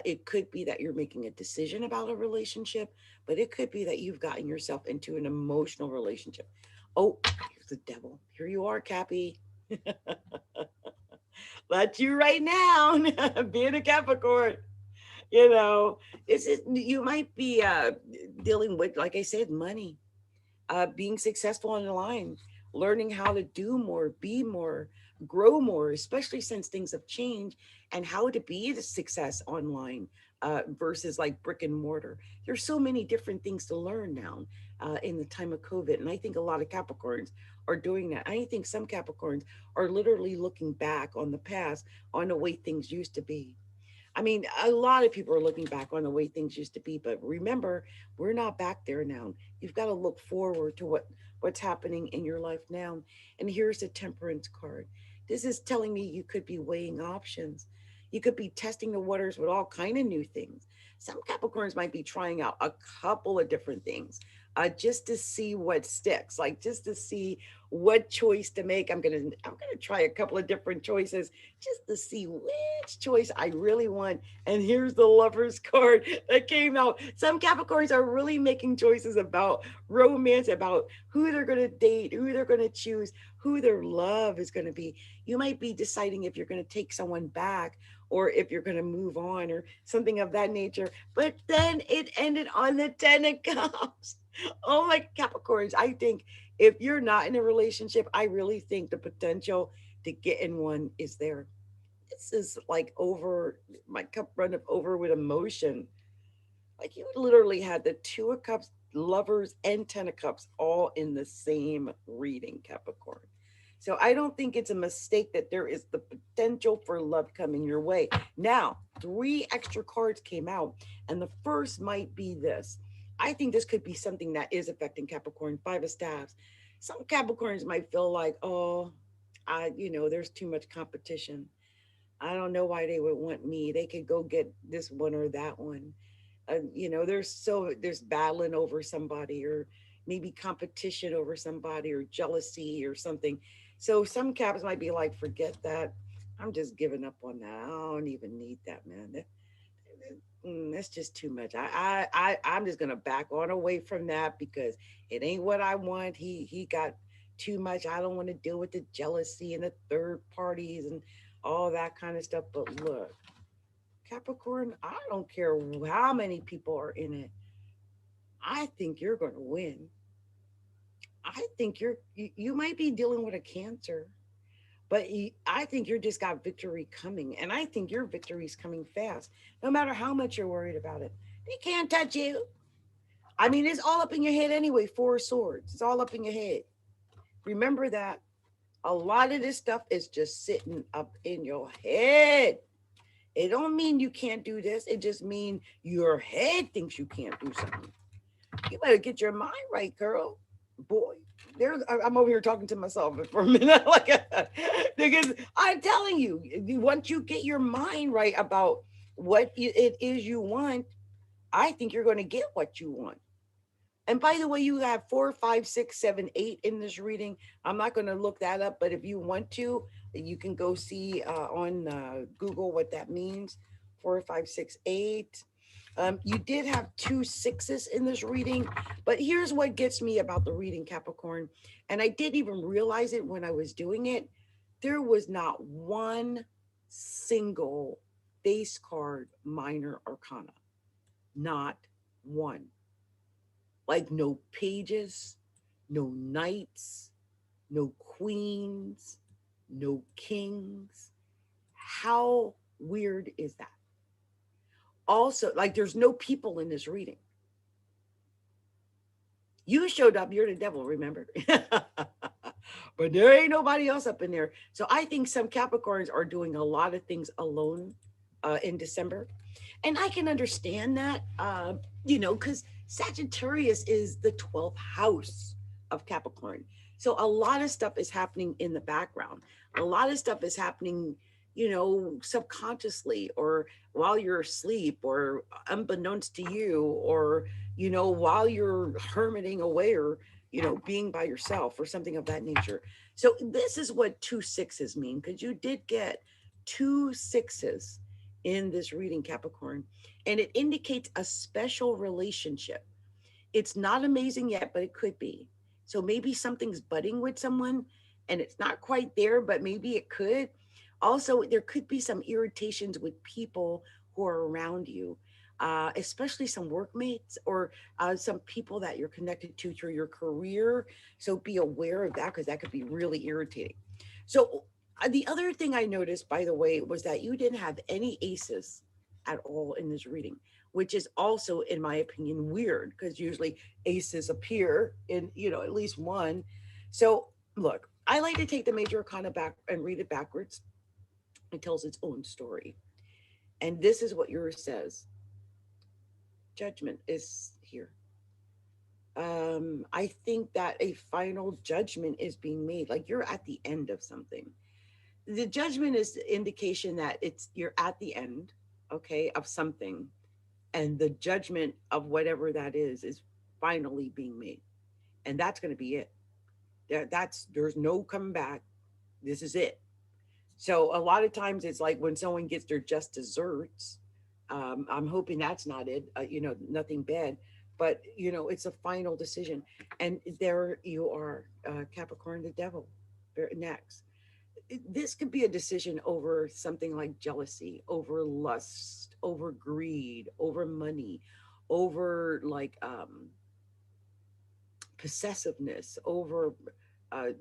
It could be that you're making a decision about a relationship, but it could be that you've gotten yourself into an emotional relationship. Oh, here's the devil. Here you are, Cappy. That's you right now, being a Capricorn. You know, this is, you might be dealing with, like I said, money, being successful online, learning how to do more, be more, grow more, especially since things have changed, and how to be the success online versus like brick and mortar. There's so many different things to learn now in the time of COVID. And I think a lot of Capricorns are doing that. I think some Capricorns are literally looking back on the past, on the way things used to be. I mean, a lot of people are looking back on the way things used to be, but remember, we're not back there now. You've got to look forward to what's happening in your life now. And here's the Temperance card. This is telling me you could be weighing options. You could be testing the waters with all kind of new things. Some Capricorns might be trying out a couple of different things just to see what sticks, like just to see what choice to make. I'm gonna try a couple of different choices just to see which choice I really want. And here's the Lovers card that came out. Some Capricorns are really making choices about romance, about who they're going to date, who they're going to choose, who their love is going to be. You might be deciding if you're going to take someone back or if you're going to move on or something of that nature. But then it ended on the Ten of Cups. Oh my Capricorns, I think if you're not in a relationship, I really think the potential to get in one is there. This is like over, my cup runneth over with emotion. Like you literally had the Two of Cups, Lovers, and Ten of Cups all in the same reading, Capricorn. So I don't think it's a mistake that there is the potential for love coming your way. Now, three extra cards came out, and the first might be this. I think this could be something that is affecting Capricorn. Five of Staves. Some Capricorns might feel like, oh, there's too much competition. I don't know why they would want me. They could go get this one or that one. There's battling over somebody, or maybe competition over somebody, or jealousy or something. So some Caps might be like, forget that. I'm just giving up on that. I don't even need that, man. That's just too much. I'm just gonna back on away from that because it ain't what I want. He got too much. I don't want to deal with the jealousy and the third parties and all that kind of stuff. But look, Capricorn, I don't care how many people are in it. I think you're gonna win. I think you might be dealing with a cancer, but I think you're just got victory coming, and I think your victory is coming fast. No matter how much you're worried about it, they can't touch you. I mean, it's all up in your head anyway. Four of Swords, it's all up in your head. Remember that a lot of this stuff is just sitting up in your head. It don't mean you can't do this. It just means your head thinks you can't do something. You better get your mind right, girl. Boy, I'm over here talking to myself for a minute. Because I'm telling you, once you get your mind right about what it is you want, I think you're going to get what you want. And by the way, you have 4, 5, 6, 7, 8 in this reading. I'm not going to look that up, but if you want to, you can go see on Google what that means. 4, 5, 6, 8. You did have 2 sixes in this reading, but here's what gets me about the reading, Capricorn. And I didn't even realize it when I was doing it. There was not one single base card minor arcana. Not one. Like no pages, no knights, no queens, no kings. How weird is that? Also, like there's no people in this reading. You showed up, you're the devil, remember? But there ain't nobody else up in there. So I think some Capricorns are doing a lot of things alone in December. And I can understand that, because Sagittarius is the 12th house of Capricorn. So a lot of stuff is happening in the background. A lot of stuff is happening, subconsciously, or while you're asleep, or unbeknownst to you, or, while you're hermiting away, or, being by yourself, or something of that nature. So this is what 2 6s mean, because you did get 2 6s in this reading, Capricorn, and it indicates a special relationship. It's not amazing yet, but it could be. So maybe something's budding with someone and it's not quite there, but maybe it could. Also, there could be some irritations with people who are around you, especially some workmates, or some people that you're connected to through your career. So be aware of that, because that could be really irritating. So the other thing I noticed, by the way, was that you didn't have any aces at all in this reading, which is also, in my opinion, weird, because usually aces appear in, at least one. So look, I like to take the major arcana back and read it backwards. It tells its own story. And this is what yours says. Judgment is here. I think that a final judgment is being made. Like, you're at the end of something. The judgment is the indication that you're at the end, okay, of something, and the judgment of whatever that is finally being made, and that's going to be it. There's no coming back. This is it. So a lot of times it's like when someone gets their just desserts. I'm hoping that's not it. Nothing bad, but it's a final decision, and there you are, Capricorn, the devil. Next, this could be a decision over something like jealousy, over lust, over greed, over money, over like possessiveness, over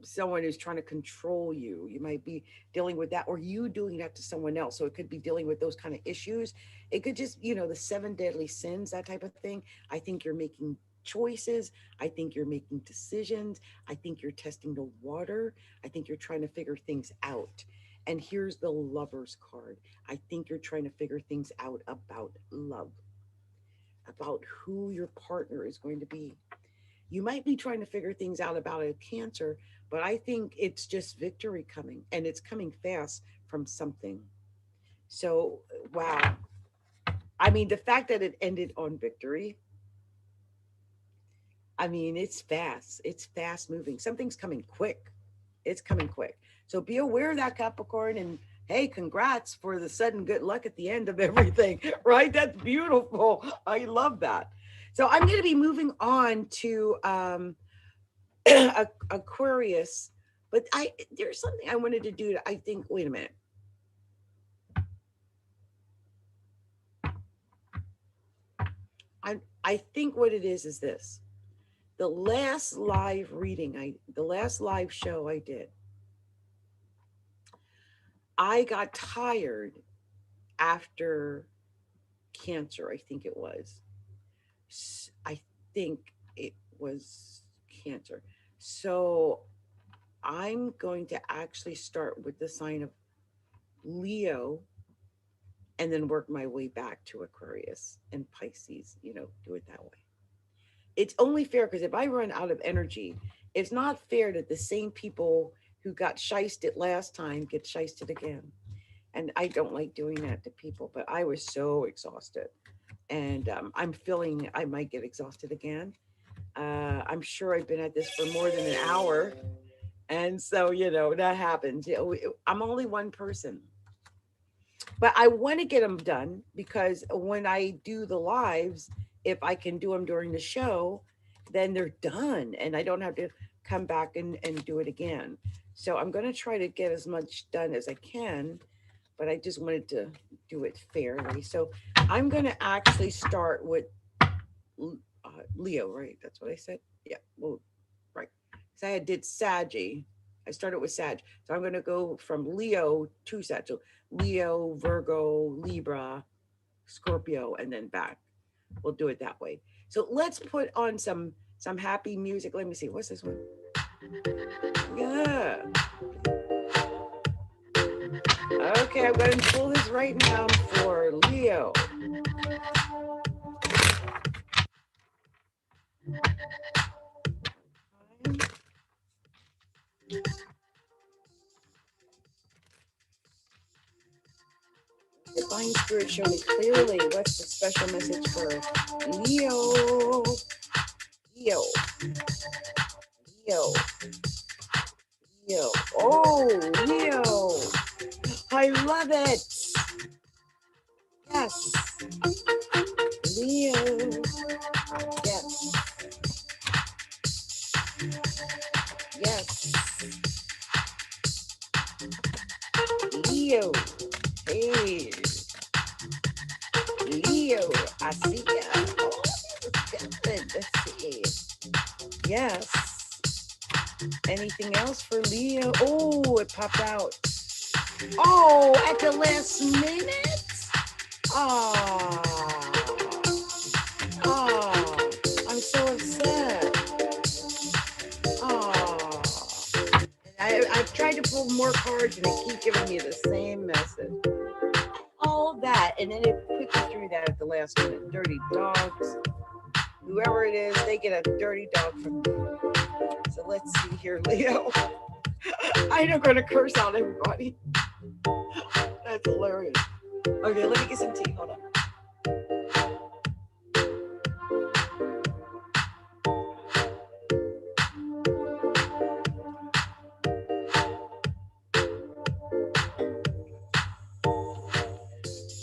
someone who's trying to control you. You might be dealing with that, or you doing that to someone else. So it could be dealing with those kind of issues. It could just, the 7 deadly sins, that type of thing. I think you're making choices. I think you're making decisions. I think you're testing the water. I think you're trying to figure things out. And here's the Lover's card. I think you're trying to figure things out about love, about who your partner is going to be. You might be trying to figure things out about a Cancer, but I think it's just victory coming, and it's coming fast from something. So, wow. I mean, the fact that it ended on victory, I mean, it's fast. It's fast moving. Something's coming quick. It's coming quick. So be aware of that, Capricorn. And hey, congrats for the sudden good luck at the end of everything, right? That's beautiful. I love that. So I'm going to be moving on to Aquarius. But there's something I wanted to do. I think, wait a minute. I think what it is this. The last live reading, the last live show I did, I got tired after Cancer, I think it was. I think it was Cancer. So I'm going to actually start with the sign of Leo and then work my way back to Aquarius and Pisces, do it that way. It's only fair because if I run out of energy, it's not fair that the same people who got shysted last time get shysted again. And I don't like doing that to people, but I was so exhausted. And I'm feeling I might get exhausted again. I'm sure I've been at this for more than an hour. And so, that happens. I'm only one person. But I want to get them done, because when I do the lives, if I can do them during the show, then they're done and I don't have to come back and do it again. So I'm going to try to get as much done as I can, but I just wanted to do it fairly. So I'm going to actually start with Leo, right? That's what I said. Yeah, well, right. So I did Saggy. I started with Sag. So I'm going to go from Leo to Sag. So Leo, Virgo, Libra, Scorpio, and then back. We'll do it that way. So let's put on some some happy music. Let me see. What's this one? Yeah. Okay, I'm going to pull this right now for Leo. Divine Spirit, show me clearly what's the special message for Leo. Leo. Leo. Leo. Oh, Leo. I love it. Yes. Leo. Yes. Yes. Leo. Hey. Leo. I see ya. Oh, good. Let's see. Yes. Anything else for Leo? Oh, it popped out. Oh, at the last minute? Oh, oh, I'm so upset. Oh, I've tried to pull more cards and they keep giving me the same message. All that, and then it put you through that at the last minute. Dirty dogs. Whoever it is, they get a dirty dog from me. So let's see here, Leo. I'm not going to curse out everybody. That's hilarious. Okay, let me get some tea. Hold on.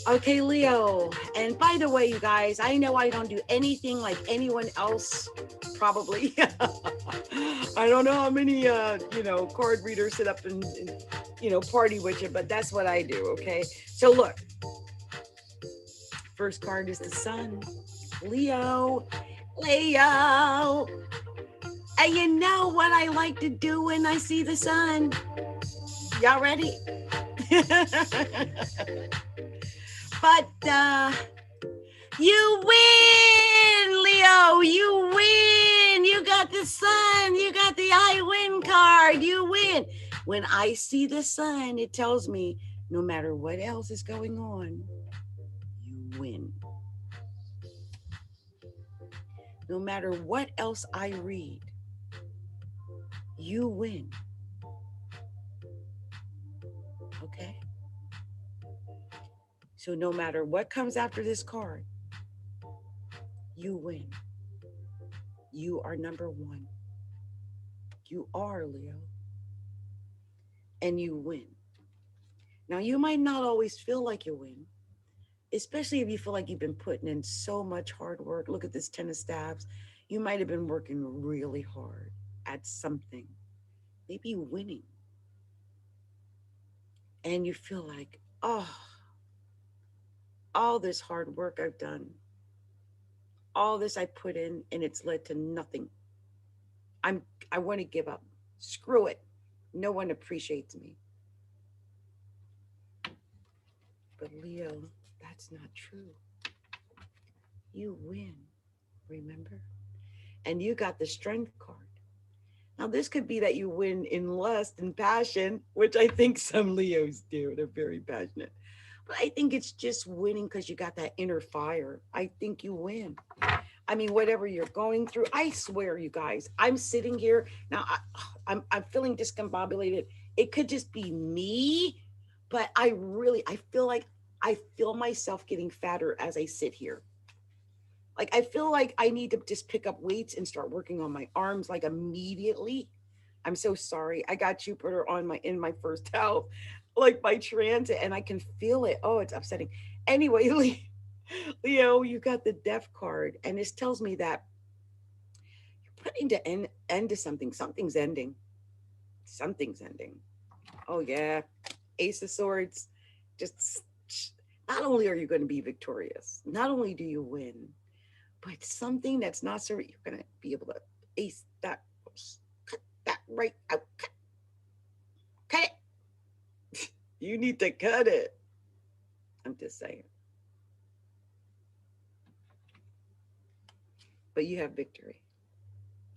Okay, Leo. And by the way, you guys, I know I don't do anything like anyone else, probably. I don't know how many, card readers sit up and party with you, but that's what I do, okay? So look, first card is the sun. Leo. Leo. And you know what I like to do when I see the sun? Y'all ready? But you win, Leo. You win. You got the sun. You got the I win card. You win. When I see the sun, it tells me no matter what else is going on, you win. No matter what else I read, you win. Okay? So no matter what comes after this card, you win. You are number one. You are, Leo. And you win. Now, you might not always feel like you win, especially if you feel like you've been putting in so much hard work. Look at this 10 of staves. You might have been working really hard at something, maybe winning. And you feel like, oh, all this hard work I've done, all this I put in, and it's led to nothing. I want to give up. Screw it. No one appreciates me. But Leo, that's not true. You win, remember? And you got the strength card. Now, this could be that you win in lust and passion, which I think some Leos do. They're very passionate. But I think it's just winning because you got that inner fire. I think you win. I mean, whatever you're going through, I swear, you guys, I'm sitting here now. I'm feeling discombobulated. It could just be me, but I feel like I feel myself getting fatter as I sit here. Like, I feel like I need to just pick up weights and start working on my arms like immediately. I'm so sorry. I got Jupiter in my first house, like by transit, and I can feel it. Oh, it's upsetting. Anyway, Leo, you got the death card, and this tells me that you're putting to end to something. Something's ending. Something's ending. Oh yeah, Ace of Swords. Just not only are you going to be victorious, not only do you win, but something that's not so you're going to be able to ace that, cut that right out. Cut it. You need to cut it. I'm just saying. But you have victory.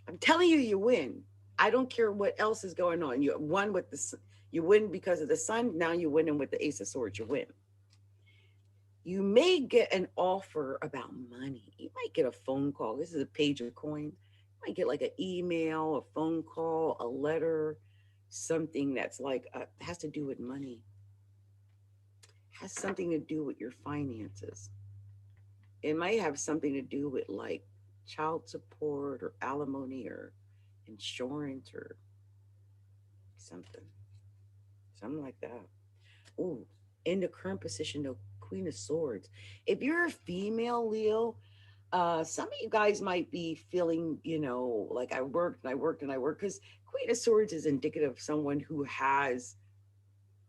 I'm telling you, you win. I don't care what else is going on. You won with you win because of the sun. Now you're winning with the Ace of Swords. You win. You may get an offer about money. You might get a phone call. This is a page of coins. You might get like an email, a phone call, a letter, something that's like has to do with money, has something to do with your finances. It might have something to do with like child support or alimony or insurance or something, something like that. Oh, in the current position, the Queen of Swords. If you're a female, Leo, some of you guys might be feeling, like I worked and I worked and I worked, because Queen of Swords is indicative of someone who has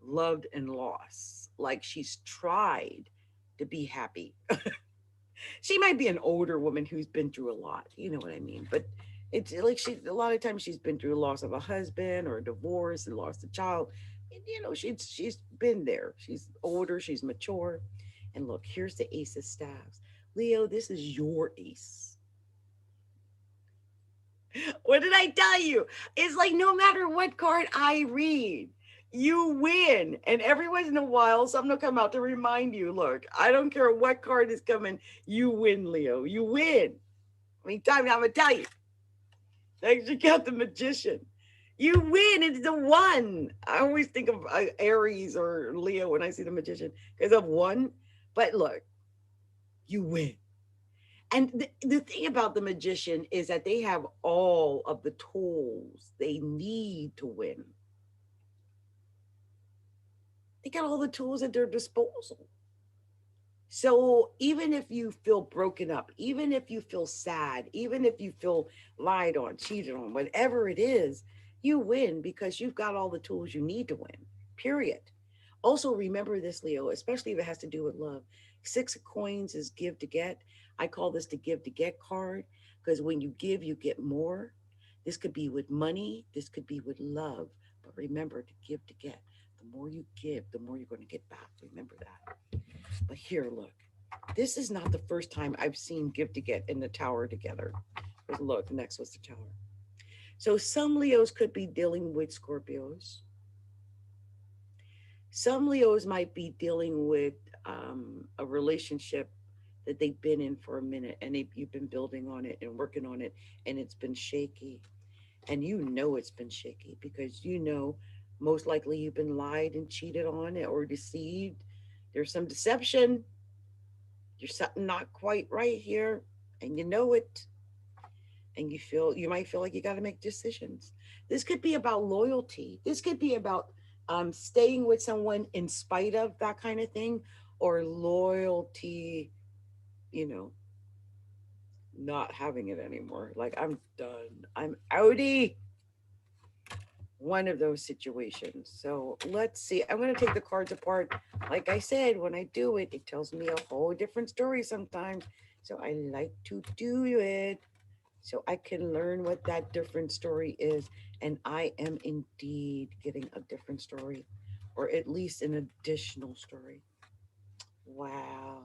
loved and lost. Like she's tried to be happy. She might be an older woman who's been through a lot. You know what I mean? But it's like she a lot of times she's been through loss of a husband or a divorce and lost a child. And, she's been there. She's older. She's mature. And look, here's the Ace of Staves. Leo, this is your ace. What did I tell you? It's like no matter what card I read, you win. And every once in a while, something will come out to remind you, look, I don't care what card is coming, you win, Leo. You win. I mean, time I'm going to tell you. Next, you got the Magician. You win. It's the one. I always think of Aries or Leo when I see the Magician because of one. But look, you win. And the thing about the Magician is that they have all of the tools they need to win. They got all the tools at their disposal. So even if you feel broken up, even if you feel sad, even if you feel lied on, cheated on, whatever it is, you win because you've got all the tools you need to win, period. Also, remember this, Leo, especially if it has to do with love. Six of coins is give to get. I call this the give to get card because when you give, you get more. This could be with money. This could be with love. But remember to give to get. The more you give, the more you're going to get back. Remember that. But here, look. This is not the first time I've seen give to get in the tower together. But look, next was the tower. So some Leos could be dealing with Scorpios. Some Leos might be dealing with a relationship that they've been in for a minute and you've been building on it and working on it and it's been shaky. And it's been shaky because most likely you've been lied and cheated on or deceived. There's some deception. There's something not quite right here and you know it. And you might feel like you got to make decisions. This could be about loyalty. This could be about staying with someone in spite of that kind of thing, or loyalty, you know, not having it anymore. Like I'm done. I'm outie. One of those situations. So let's see. I'm going to take the cards apart. Like I said, when I do it, it tells me a whole different story sometimes. So I like to do it so I can learn what that different story is. And I am indeed getting a different story, or at least an additional story. Wow.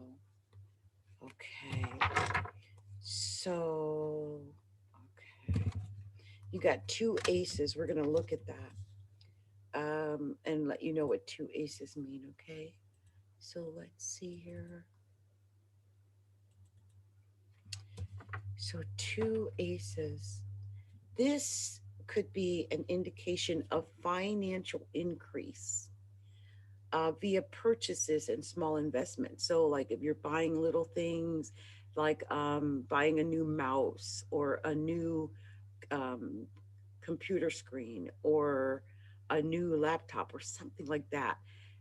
Okay. So, okay. You got two aces. We're going to look at that and let you know what two aces mean, okay? So let's see here. So two aces. This could be an indication of financial increase via purchases and small investments. So like if you're buying little things like buying a new mouse or a new um, computer screen or a new laptop or something like that.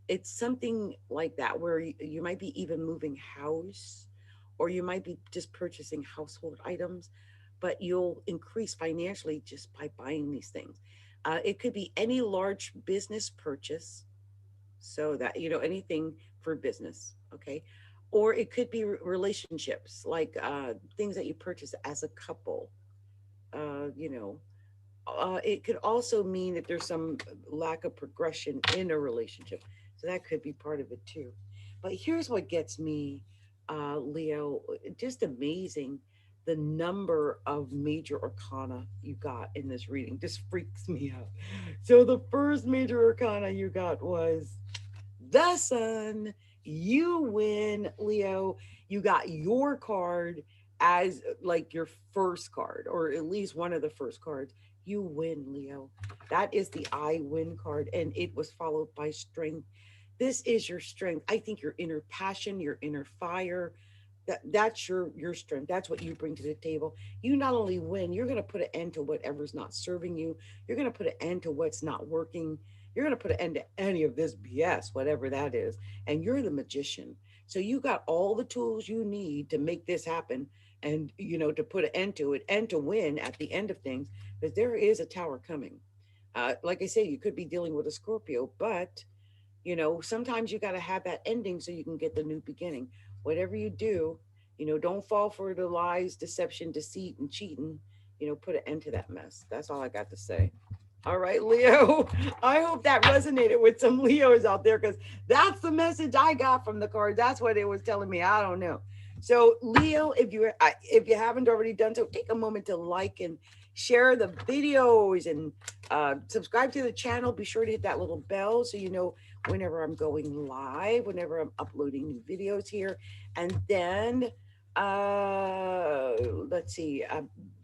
It's something like that where you might be even moving house or you might be just purchasing household items, but you'll increase financially just by buying these things. It could be any large business purchase, so that, anything for business, okay? Or it could be relationships, like things that you purchase as a couple, you know, it could also mean that there's some lack of progression in a relationship. So that could be part of it too. But here's what gets me, Leo, just amazing. the number of major arcana you got in this reading just freaks me out. So the first major arcana you got was the Sun. You win, Leo. You got your card as like your first card, or at least one of the first cards. You win, Leo. That is the I win card, and it was followed by strength. This is your strength. I think your inner passion, your inner fire, that's your strength. That's what you bring to the table. You not only win, you're going to put an end to whatever's not serving you. You're going to put an end to what's not working. You're going to put an end to any of this BS, whatever that is. And you're the magician. So you got all the tools you need to make this happen, and to put an end to it and to win at the end of things, because there is a tower coming. Like I say, you could be dealing with a Scorpio, but sometimes you got to have that ending so you can get the new beginning. Whatever you do, don't fall for the lies, deception, deceit, and cheating. Put an end to that mess. That's all I got to say. All right, Leo. I hope that resonated with some Leos out there, because that's the message I got from the cards. That's what it was telling me. I don't know. So, Leo, if you haven't already done so, take a moment to like and share the videos, and subscribe to the channel. Be sure to hit that little bell so you know whenever I'm going live, whenever I'm uploading new videos here. And then let's see,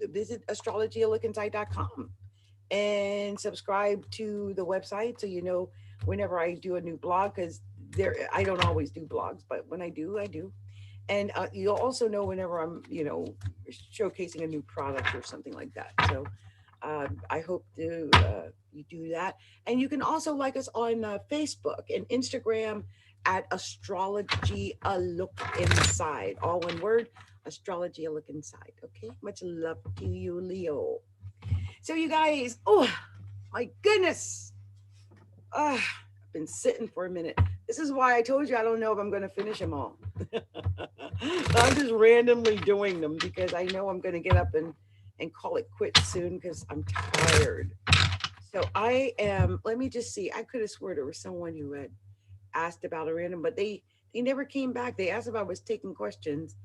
visit astrologyalookinside.com and subscribe to the website so you know whenever I do a new blog, because I don't always do blogs, but when I do, I do. And you'll also know whenever I'm showcasing a new product or something like that. So I hope you do that. And you can also like us on Facebook and Instagram at Astrology A Look Inside. All one word, Astrology A Look Inside. Okay, much love to you, Leo. So you guys, oh my goodness. I've been sitting for a minute. This is why I told you I don't know if I'm going to finish them all. I'm just randomly doing them because I know I'm going to get up and call it quits soon because I'm tired. So I am, let me just see. I could have swore there was someone who had asked about a random, but they never came back. They asked if I was taking questions,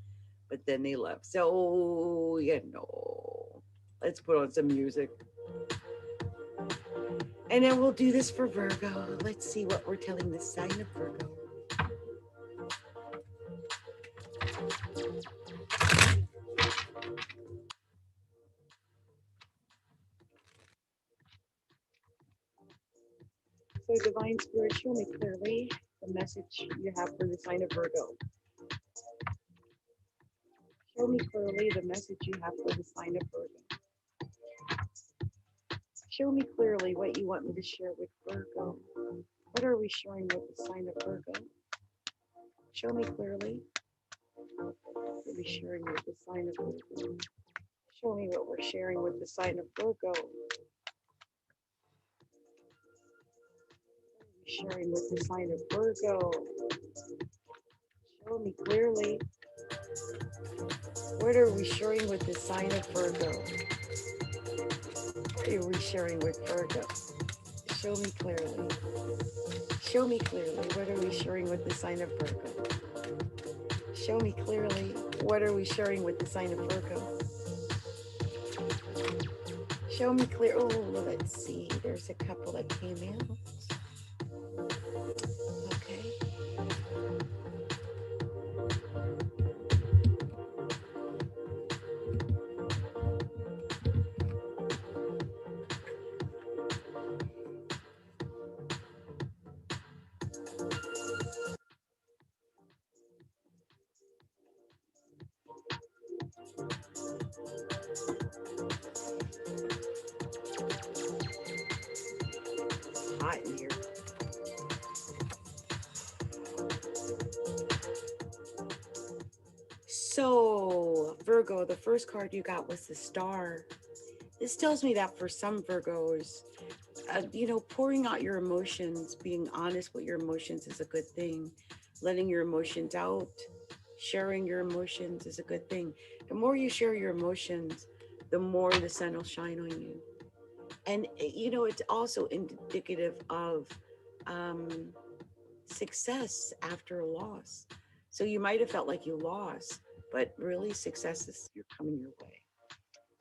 but then they left. So, let's put on some music. And then we'll do this for Virgo. Let's see what we're telling the sign of Virgo. So, Divine Spirit, show me clearly the message you have for the sign of Virgo. Show me clearly the message you have for the sign of Virgo. Show me clearly what you want me to share with Virgo. What are we sharing with the sign of Virgo? Show me clearly what we're sharing with the sign of Virgo. Show me what we're sharing with the sign of Virgo. Sharing with the sign of Virgo. Show me clearly. What are we sharing with the sign of Virgo? What are we sharing with Virgo? Show me clearly. Show me clearly. What are we sharing with the sign of Virgo? Show me clearly. What are we sharing with the sign of Virgo? Show me clear. Oh, let's see. There's a couple that came out. Okay. Hot in here. So, Virgo, the first card you got was the Star. This tells me that for some Virgos, pouring out your emotions, being honest with your emotions is a good thing. Letting your emotions out, sharing your emotions is a good thing. The more you share your emotions, the more the sun will shine on you. And, it's also indicative of success after a loss. So you might have felt like you lost, but really successes you're coming your way.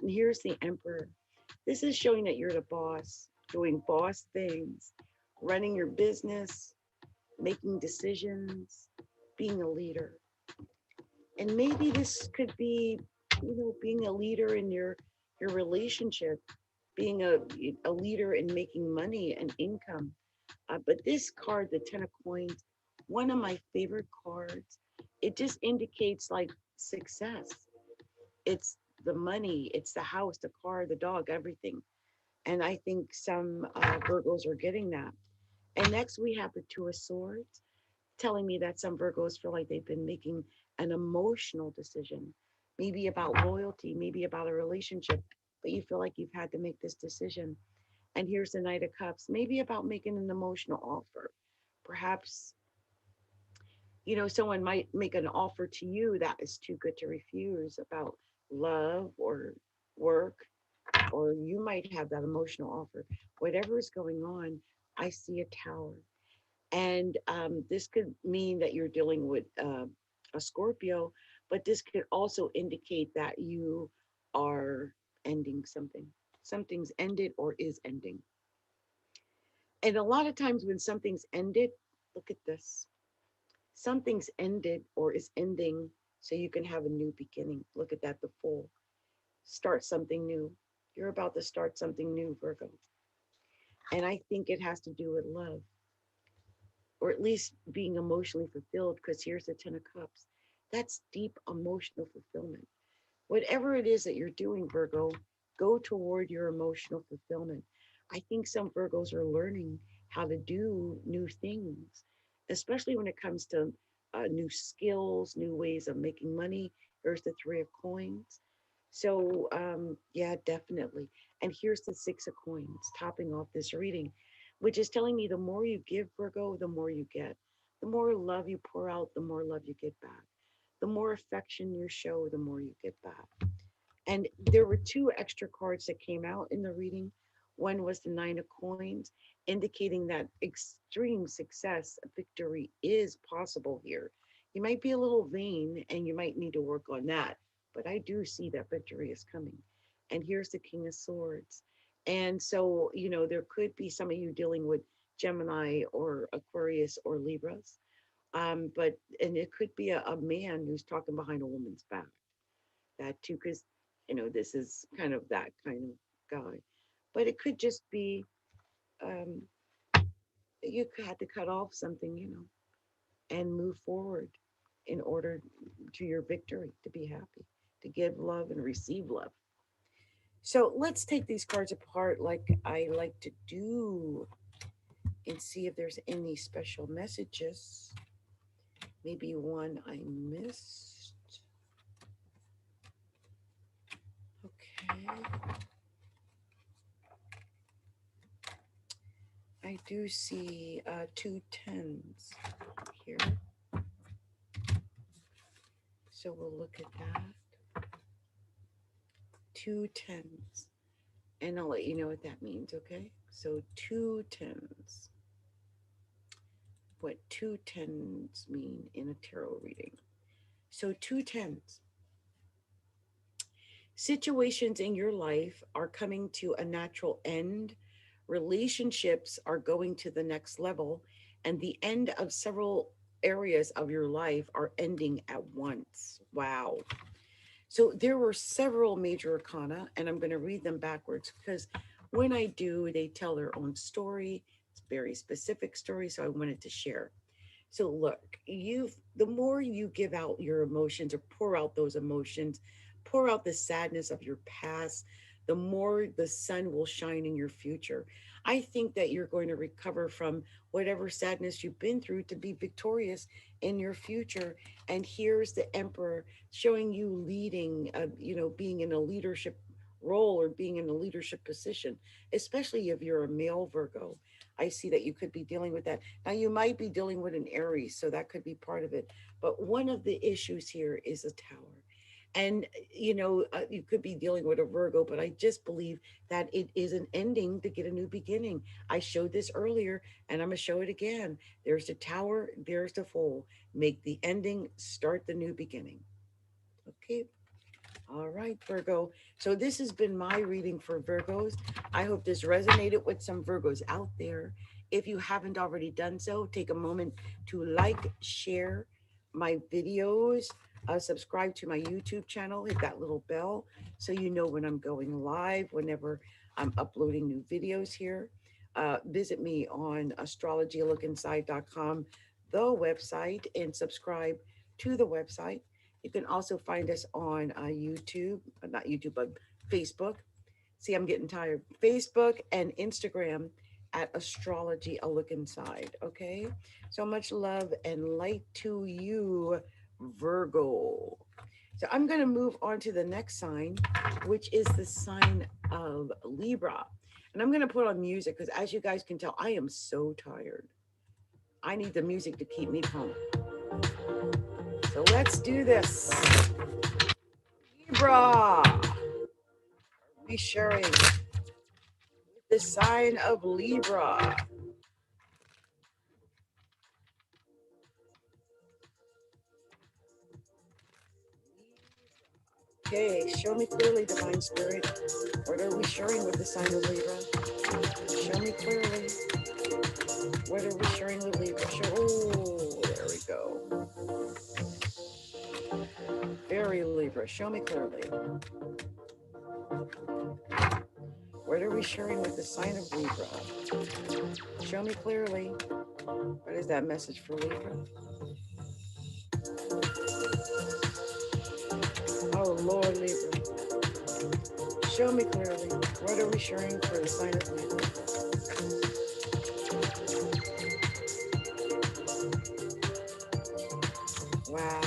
And here's the Emperor. This is showing that you're the boss, doing boss things, running your business, making decisions, being a leader. And maybe this could be, being a leader in your relationship, being a leader in making money and income. But this card, the Ten of Coins, one of my favorite cards, it just indicates like success. It's the money, it's the house, the car, the dog, everything. And I think some Virgos are getting that. And next we have the Two of Swords, telling me that some Virgos feel like they've been making an emotional decision, maybe about loyalty, maybe about a relationship, but you feel like you've had to make this decision. And here's the Knight of Cups, maybe about making an emotional offer. Perhaps, someone might make an offer to you that is too good to refuse about love or work, or you might have that emotional offer. Whatever is going on, I see a tower. And this could mean that you're dealing with a Scorpio, but this could also indicate that you are ending something. Something's ended or is ending. And a lot of times when something's ended, look at this. Something's ended or is ending so you can have a new beginning. Look at that, the Fool. Start something new. You're about to start something new, Virgo. And I think it has to do with love, or at least being emotionally fulfilled, because here's the Ten of Cups. That's deep emotional fulfillment. Whatever it is that you're doing, Virgo, go toward your emotional fulfillment. I think some Virgos are learning how to do new things, especially when it comes to new skills, new ways of making money. There's the Three of Coins. So, yeah, definitely. And here's the Six of Coins, topping off this reading, which is telling me the more you give, Virgo, the more you get. The more love you pour out, the more love you get back. The more affection you show, the more you get back. And there were two extra cards that came out in the reading. One was the Nine of Coins, indicating that extreme success, victory is possible here. You might be a little vain and you might need to work on that, but I do see that victory is coming. And here's the King of Swords. And so, there could be some of you dealing with Gemini or Aquarius or Libras. And it could be a man who's talking behind a woman's back, that too, because this is kind of that kind of guy. But it could just be um, you had to cut off something, and move forward in order to your victory, to be happy, to give love and receive love. So let's take these cards apart like I like to do and see if there's any special messages. Maybe one I missed. Okay. I do see two tens here. So we'll look at that. Two tens. And I'll let you know what that means, okay? So two tens. What two tens mean in a tarot reading. So two tens. Situations in your life are coming to a natural end. Relationships are going to the next level. And the end of several areas of your life are ending at once. Wow. So there were several major arcana, and I'm going to read them backwards because when I do, they tell their own story. It's a very specific story, so I wanted to share. So look, the more you give out your emotions or pour out those emotions, pour out the sadness of your past, the more the sun will shine in your future. I think that you're going to recover from whatever sadness you've been through to be victorious in your future. And here's the Emperor showing you leading, being in a leadership role or being in a leadership position, especially if you're a male Virgo. I see that you could be dealing with that. Now, you might be dealing with an Aries, so that could be part of it. But one of the issues here is a tower. And, you could be dealing with a Virgo, but I just believe that it is an ending to get a new beginning. I showed this earlier and I'm going to show it again. There's the tower, there's the fool. Make the ending, start the new beginning. Okay. All right, Virgo. So this has been my reading for Virgos. I hope this resonated with some Virgos out there. If you haven't already done so, take a moment to like, share my videos, subscribe to my YouTube channel, hit that little bell so you know when I'm going live, whenever I'm uploading new videos here. Visit me on astrologylookinside.com, the website, and subscribe to the website. You can also find us on YouTube, not YouTube, but Facebook. See, I'm getting tired. Facebook and Instagram at Astrology A Look Inside. Okay. So much love and light to you, Virgo. So I'm going to move on to the next sign, which is the sign of Libra. And I'm going to put on music because, as you guys can tell, I am so tired. I need the music to keep me pumped. So let's do this. Libra, be sharing the sign of Libra. Okay, show me clearly, Divine Spirit. What are we sharing with the sign of Libra? Show me clearly. What are we sharing with Libra? Oh, there we go. Very Libra. Show me clearly. What are we sharing with the sign of Libra? Show me clearly. What is that message for Libra? Oh, Lord, Libra. Show me clearly. What are we sharing for the sign of Libra? Wow.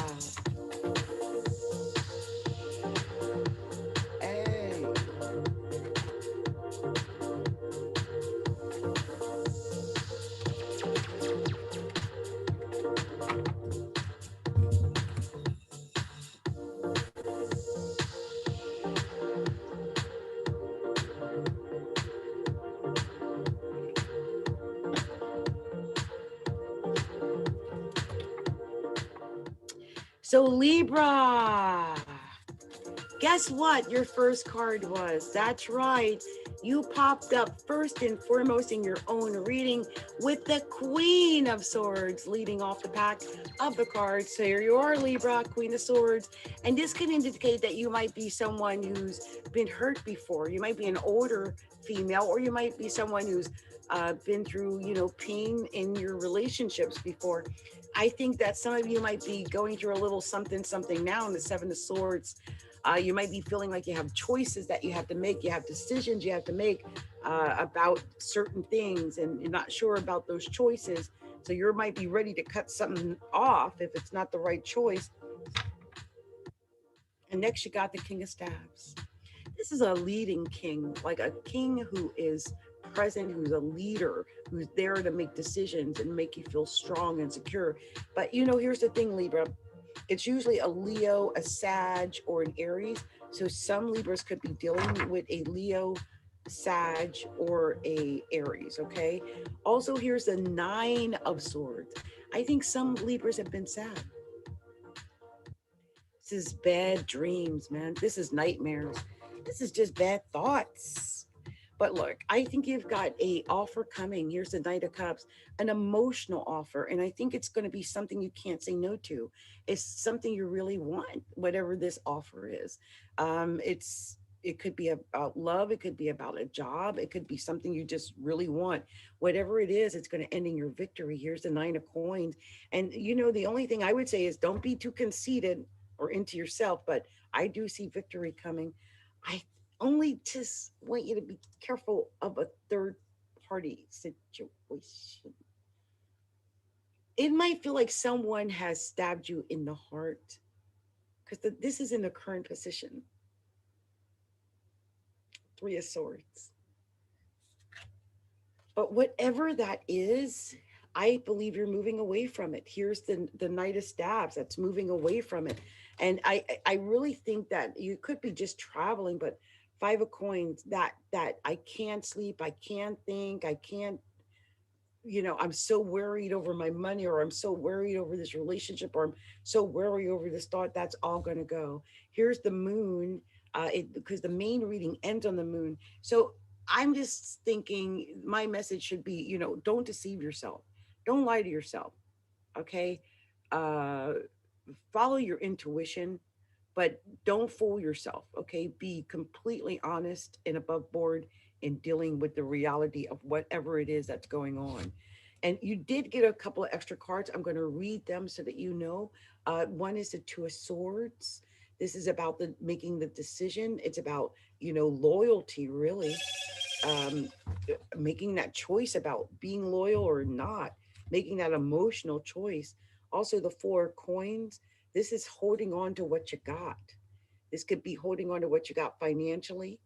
Hey. So Libra, guess what your first card was? That's right. You popped up first and foremost in your own reading with the Queen of Swords leading off the pack of the cards. So here you are, Libra, Queen of Swords. And this can indicate that you might be someone who's been hurt before. You might be an older female, or you might be someone who's been through, pain in your relationships before. I think that some of you might be going through a little something, something now in the Seven of Swords. You might be feeling like you have choices that you have to make. You have decisions you have to make about certain things, and you're not sure about those choices. So you might be ready to cut something off if it's not the right choice. And next, you got the King of Staves. This is a leading king, like a king who is present, who's a leader, who's there to make decisions and make you feel strong and secure. But here's the thing, Libra. It's usually a Leo, a Sag, or an Aries. So some Libras could be dealing with a Leo, Sag, or a Aries. Okay. Also, here's the Nine of Swords. I think some Libras have been sad. This is bad dreams, man. This is nightmares. This is just bad thoughts. But look, I think you've got a offer coming. Here's the Knight of Cups, an emotional offer. And I think it's going to be something you can't say no to. It's something you really want, whatever this offer is. It could be about love. It could be about a job. It could be something you just really want. Whatever it is, it's going to end in your victory. Here's the Nine of Coins. And, the only thing I would say is don't be too conceited or into yourself, but I do see victory coming. I only just want you to be careful of a third party situation. It might feel like someone has stabbed you in the heart because this is in the current position. Three of Swords. But whatever that is, I believe you're moving away from it. Here's the Knight of Staves that's moving away from it. And I really think that you could be just traveling, but Five of Coins, that I can't sleep, I can't think, I can't I'm so worried over my money, or I'm so worried over this relationship, or I'm so worried over this thought. That's all going to go. Here's the moon, because the main reading ends on the moon. So I'm just thinking my message should be, don't deceive yourself. Don't lie to yourself. Okay. Uh, Follow your intuition, but don't fool yourself. Okay. Be completely honest and above board in dealing with the reality of whatever it is that's going on. And you did get a couple of extra cards. I'm going to read them so that you know. One is the Two of Swords. This is about the making the decision. It's about, loyalty, really. Um, Making that choice about being loyal or not, making that emotional choice. Also, the Four of Coins. This is holding on to what you got. This could be holding on to what you got financially,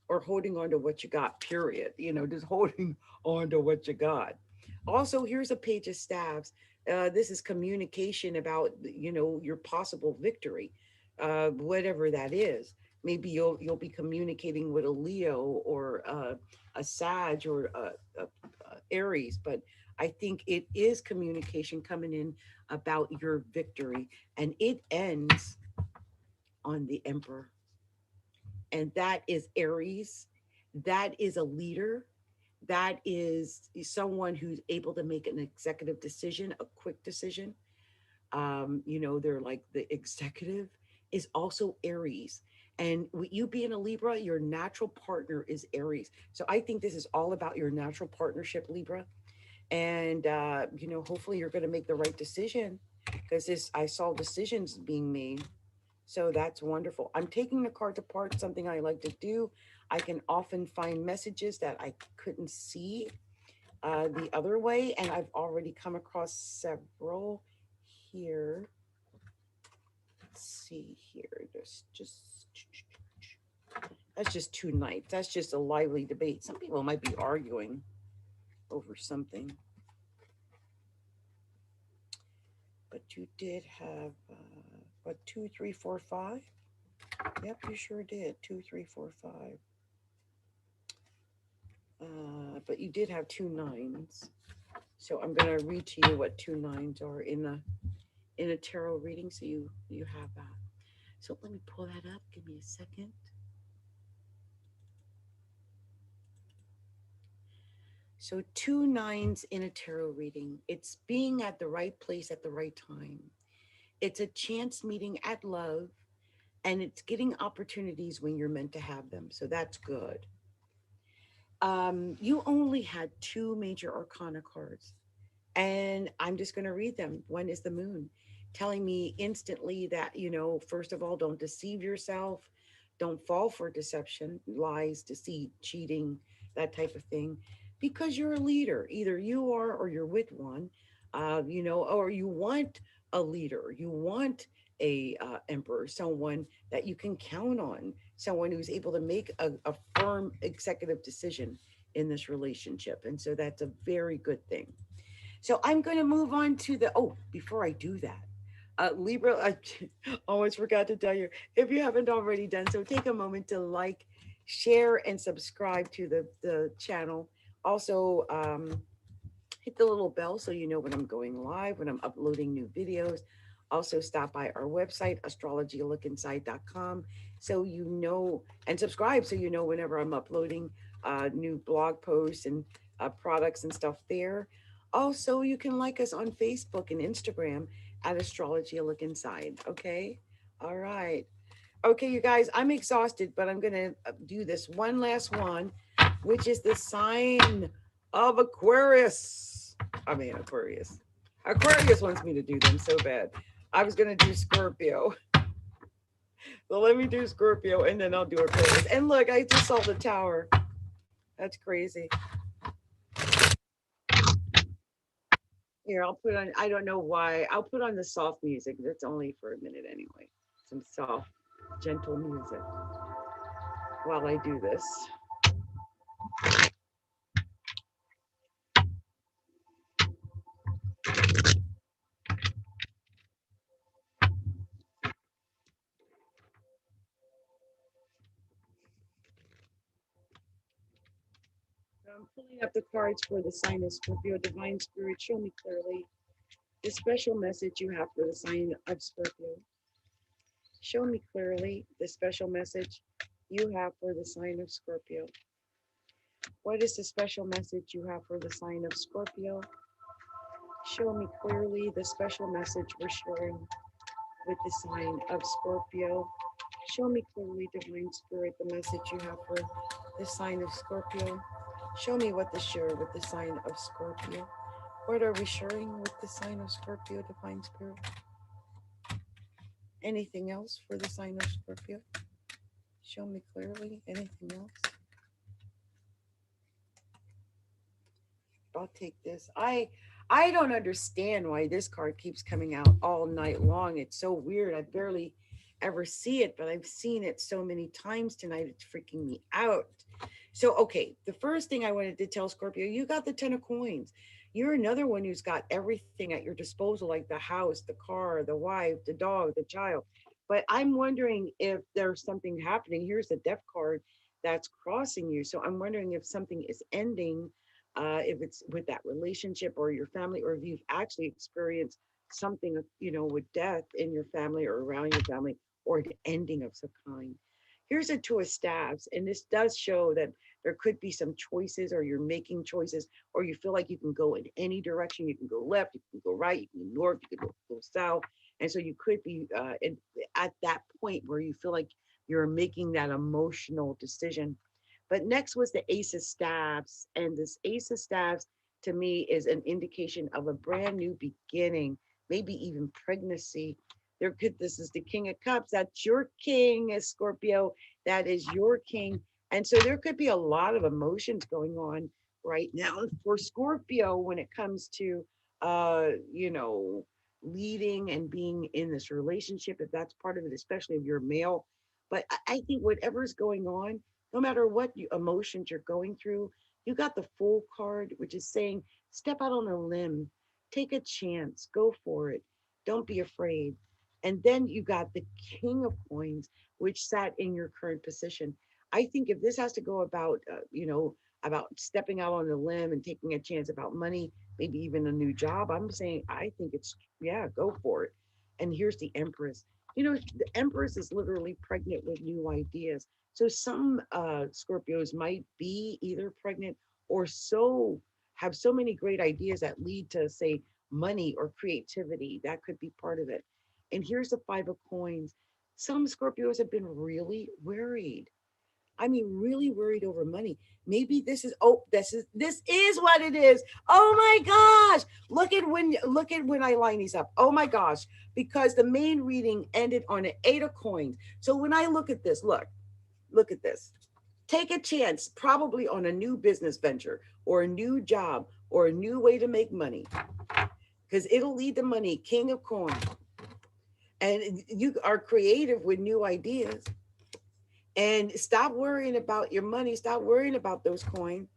or holding on to what you got, period. Just holding on to what you got. Also, here's a Page of Staves. This is communication about, your possible victory, whatever that is. Maybe you'll be communicating with a Leo, or a Sag, or a Aries, but I think it is communication coming in about your victory, and it ends on the Emperor, and that is Aries. That is a leader. That is someone who's able to make an executive decision, a quick decision. They're like the executive is also Aries. And with you being a Libra, your natural partner is Aries. So I think this is all about your natural partnership, Libra. And, hopefully you're going to make the right decision, because I saw decisions being made. So that's wonderful. I'm taking the cards apart, something I like to do. I can often find messages that I couldn't see the other way, and I've already come across several here. Let's see here. There's just that's just two knights. That's just a lively debate. Some people might be arguing over something, but you did have what, 2, 3, 4, 5. Yep, you sure did. 2, 3, 4, 5. But you did have two nines. So I'm gonna read to you what two nines are in a tarot reading, so you have that. So let me pull that up. Give me a second. So two nines in a tarot reading. It's being at the right place at the right time. It's a chance meeting at love, and it's getting opportunities when you're meant to have them. So that's good. You only had two major arcana cards, and I'm just going to read them. One is the moon, telling me instantly that, first of all, don't deceive yourself, don't fall for deception, lies, deceit, cheating, that type of thing, because you're a leader. Either you are, or you're with one, or you want a leader, you want a emperor, someone that you can count on, someone who's able to make a firm executive decision in this relationship. And so that's a very good thing. So I'm going to move on to before I do that, Libra, I almost forgot to tell you, if you haven't already done so, take a moment to like, share, and subscribe to the channel. Also, hit the little bell so you know when I'm going live, when I'm uploading new videos. Also, stop by our website, astrologylookinside.com, so you know, and subscribe so you know whenever I'm uploading new blog posts and products and stuff there. Also, you can like us on Facebook and Instagram at Astrology Look Inside. Okay. All right. Okay, you guys, I'm exhausted, but I'm going to do this one last one, which is the sign of Aquarius. Aquarius. Aquarius wants me to do them so bad. I was going to do Scorpio. So let me do Scorpio, and then I'll do Aquarius. And look, I just saw the tower. That's crazy. Here, I'll put on, I don't know why, I'll put on the soft music. That's only for a minute anyway. Some soft, gentle music while I do this. I'm pulling up the cards for the sign of Scorpio. Divine Spirit, show me clearly the special message you have for the sign of Scorpio. Show me clearly the special message you have for the sign of Scorpio. What is the special message you have for the sign of Scorpio? Show me clearly the special message we're sharing with the sign of Scorpio. Show me clearly, Divine Spirit, the message you have for the sign of Scorpio. Show me what to share with the sign of Scorpio. What are we sharing with the sign of Scorpio, Divine Spirit? Anything else for the sign of Scorpio? Show me clearly. Anything else? I'll take this. I don't understand why this card keeps coming out all night long. It's so weird. I barely ever see it, but I've seen it so many times tonight. It's freaking me out. So, okay, the first thing I wanted to tell Scorpio, you got the 10 of coins. You're another one who's got everything at your disposal, like the house, the car, the wife, the dog, the child. But I'm wondering if there's something happening. Here's the death card that's crossing you. So I'm wondering if something is ending, if it's with that relationship or your family, or if you've actually experienced something, with death in your family or around your family, or the ending of some kind. Here's a two of staves, and this does show that there could be some choices, or you're making choices, or you feel like you can go in any direction. You can go left, you can go right, you can go north, you can go south. And so you could be at that point where you feel like you're making that emotional decision. But next was the Ace of Staves. And this Ace of Staves to me is an indication of a brand new beginning, maybe even pregnancy. This is the King of Cups. That's your king, as Scorpio. That is your king. And so there could be a lot of emotions going on right now for Scorpio when it comes to, leading and being in this relationship, if that's part of it, especially if you're male. But I think whatever's going on, no matter what emotions you're going through, you got the Fool card, which is saying, step out on a limb, take a chance, go for it. Don't be afraid. And then you got the King of Coins, which sat in your current position. I think if this has to go about, about stepping out on a limb and taking a chance about money, maybe even a new job, I'm saying, I think it's, yeah, go for it. And here's the Empress. The Empress is literally pregnant with new ideas. So some Scorpios might be either pregnant or have so many great ideas that lead to, say, money or creativity. That could be part of it. And here's the Five of Coins. Some Scorpios have been really worried. I mean, really worried over money. Maybe this is what it is. Oh my gosh. Look at when I line these up. Oh my gosh. Because the main reading ended on an 8 of coins. So when I look at this, look at this. Take a chance, probably on a new business venture or a new job or a new way to make money. Because it'll lead to money. King of Coins. And you are creative with new ideas. And stop worrying about your money. Stop worrying about those coins.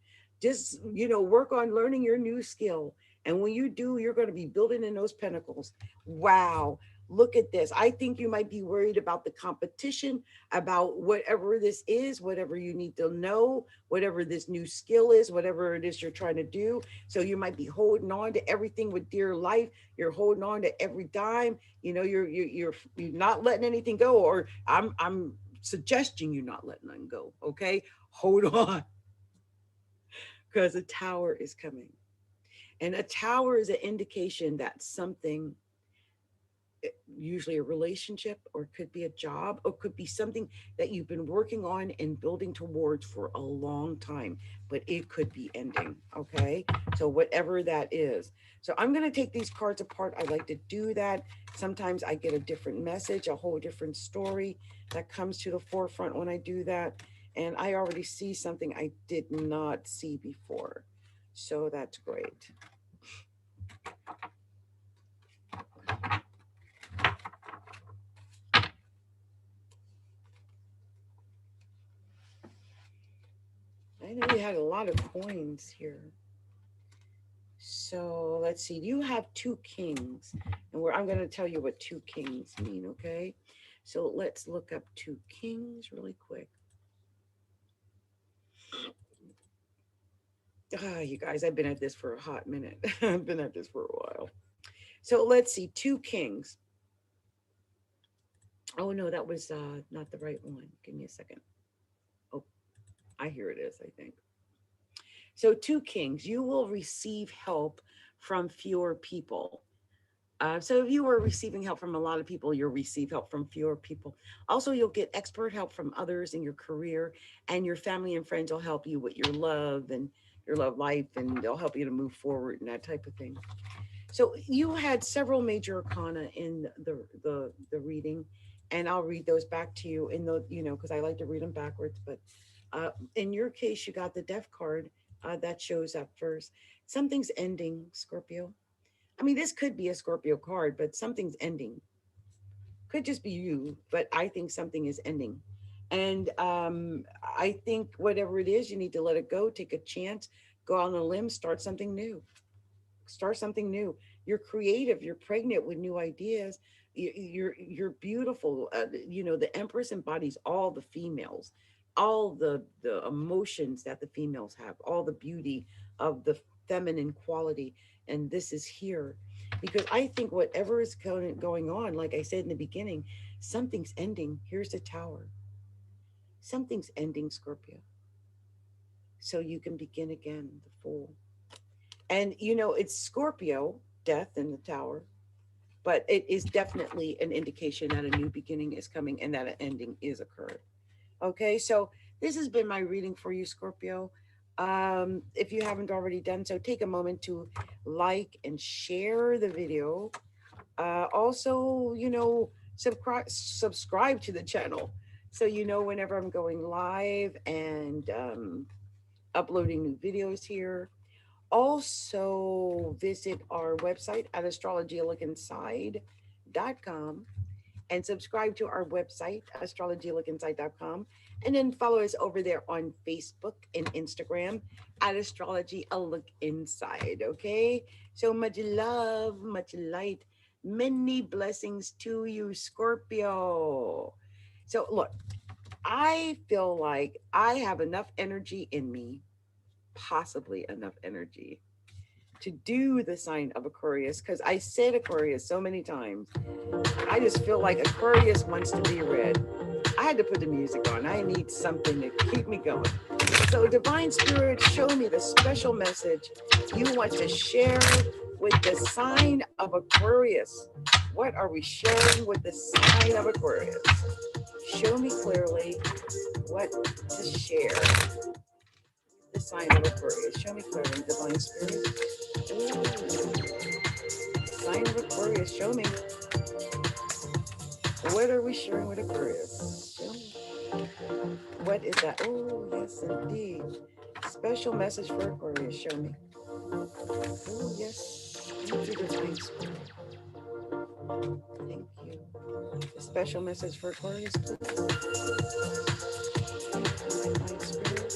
Just, work on learning your new skill. And when you do, you're going to be building in those pentacles. Wow. Look at this. I think you might be worried about the competition, about whatever this is, whatever you need to know, whatever this new skill is, whatever it is you're trying to do. So you might be holding on to everything with dear life. You're holding on to every dime. You're not letting anything go. Or I'm suggesting you not letting them go. Okay, hold on, because a tower is coming, and a tower is an indication that something, usually a relationship, or it could be a job, or could be something that you've been working on and building towards for a long time, but it could be ending. Okay, so whatever that is. So I'm going to take these cards apart. I like to do that. Sometimes I get a different message, a whole different story that comes to the forefront when I do that. And I already see something I did not see before. So that's great. I know you had a lot of coins here. So let's see. You have 2 kings, and I'm going to tell you what 2 kings mean. Okay. So let's look up 2 kings really quick. You guys, I've been at this for a hot minute. I've been at this for a while. So let's see, two kings. Oh no, that was not the right one. Give me a second. Oh, I hear it is, I think. So two kings, you will receive help from fewer people. So if you were receiving help from a lot of people, you'll receive help from fewer people. Also, you'll get expert help from others in your career, and your family and friends will help you with your love and your love life, and they'll help you to move forward and that type of thing. So you had several major arcana in the reading, and I'll read those back to you in the, because I like to read them backwards. But in your case, you got the Death card that shows up first. Something's ending, Scorpio. I mean, this could be a Scorpio card, but something's ending. Could just be you, but I think something is ending. And I think whatever it is, you need to let it go, take a chance, go on a limb, start something new. Start something new. You're creative, you're pregnant with new ideas. You're beautiful. The Empress embodies all the females, all the emotions that the females have, all the beauty of the feminine quality. And this is here because I think whatever is going on, like I said in the beginning, something's ending. Here's the Tower. Something's ending, Scorpio. So you can begin again, the Fool. And it's Scorpio, death in the Tower, but it is definitely an indication that a new beginning is coming and that an ending is occurring. Okay, so this has been my reading for you, Scorpio. If you haven't already done so, take a moment to like and share the video. Also, subscribe to the channel so you know whenever I'm going live and uploading new videos here. Also, visit our website at astrologylookinside.com and subscribe to our website, astrologylookinside.com. And then follow us over there on Facebook and Instagram at Astrology A Look Inside. Okay? So much love, much light, many blessings to you, Scorpio. So, look, I feel like I have enough energy in me, possibly enough energy to do the sign of Aquarius, because I said Aquarius so many times. I just feel like Aquarius wants to be read. I had to put the music on. I need something to keep me going. So Divine Spirit, show me the special message you want to share with the sign of Aquarius. What are we sharing with the sign of Aquarius? Show me clearly what to share. The sign of Aquarius. Show me clearly, Divine Spirit. Ooh. Sign of Aquarius. Show me. What are we sharing with Aquarius? Show me. What is that? Oh, yes, indeed. Special message for Aquarius. Show me. Oh, yes. Thank you, Divine Spirit. Thank you. A special message for Aquarius, please. Thank you, Divine Spirit.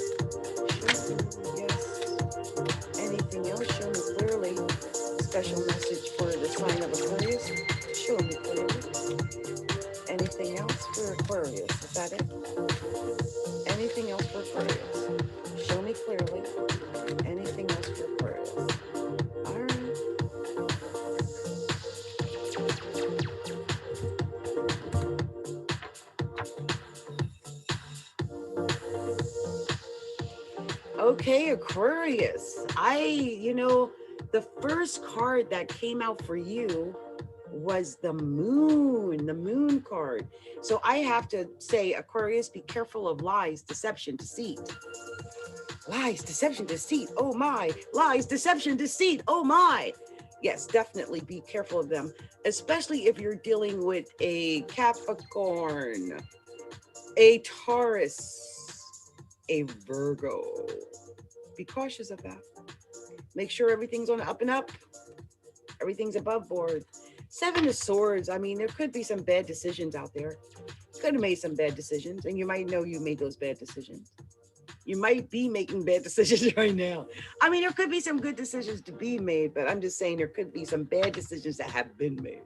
Show me. Yes. Anything else? Show me clearly. Special message for the sign of Aquarius. Show me clearly. Anything else for Aquarius? Is that it? Anything else for Aquarius? Show me clearly. Anything else for Aquarius? All right. Okay, Aquarius. The first card that came out for you was the moon card. So I have to say, Aquarius, be careful of lies, deception, deceit. Lies, deception, deceit. Oh my. Lies, deception, deceit. Oh my. Yes, definitely be careful of them, especially if you're dealing with a Capricorn, a Taurus, a Virgo. Be cautious of that. Make sure everything's on the up and up. Everything's above board. Seven of Swords. I mean, there could be some bad decisions out there. Could have made some bad decisions, and you might know you made those bad decisions. You might be making bad decisions right now. I mean, there could be some good decisions to be made, but I'm just saying there could be some bad decisions that have been made.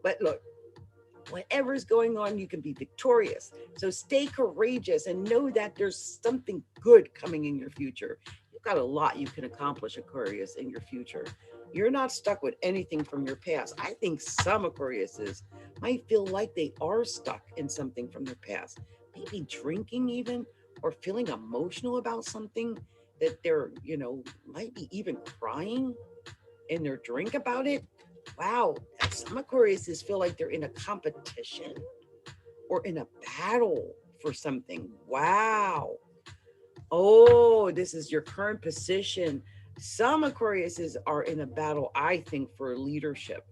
But look, whatever's going on, you can be victorious. So stay courageous and know that there's something good coming in your future. you've got a lot you can accomplish, Aquarius, in your future. You're not stuck with anything from your past. I think some Aquariuses might feel like they are stuck in something from their past, maybe drinking even, or feeling emotional about something that they're, might be even crying in their drink about it. Wow, some Aquariuses feel like they're in a competition or in a battle for something. Wow. Oh, this is your current position. Some Aquariuses are in a battle, I think, for leadership,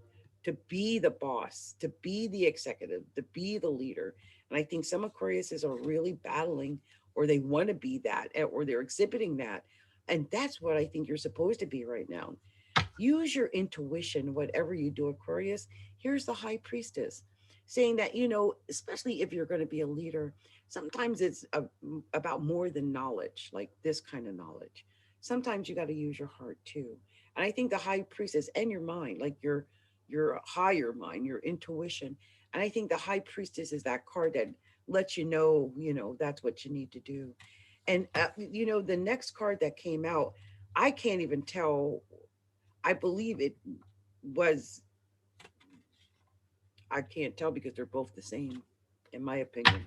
to be the boss, to be the executive, to be the leader. And I think some Aquariuses are really battling, or they want to be that, or they're exhibiting that. And that's what I think you're supposed to be right now. Use your intuition, whatever you do, Aquarius. Here's the high priestess saying that, especially if you're going to be a leader, sometimes it's about more than knowledge, like this kind of knowledge. Sometimes you got to use your heart too. And I think the high priestess and your mind, like your higher mind, your intuition. And I think the high priestess is that card that lets that's what you need to do. And the next card that came out, I can't even tell. I believe it was, I can't tell because they're both the same, in my opinion.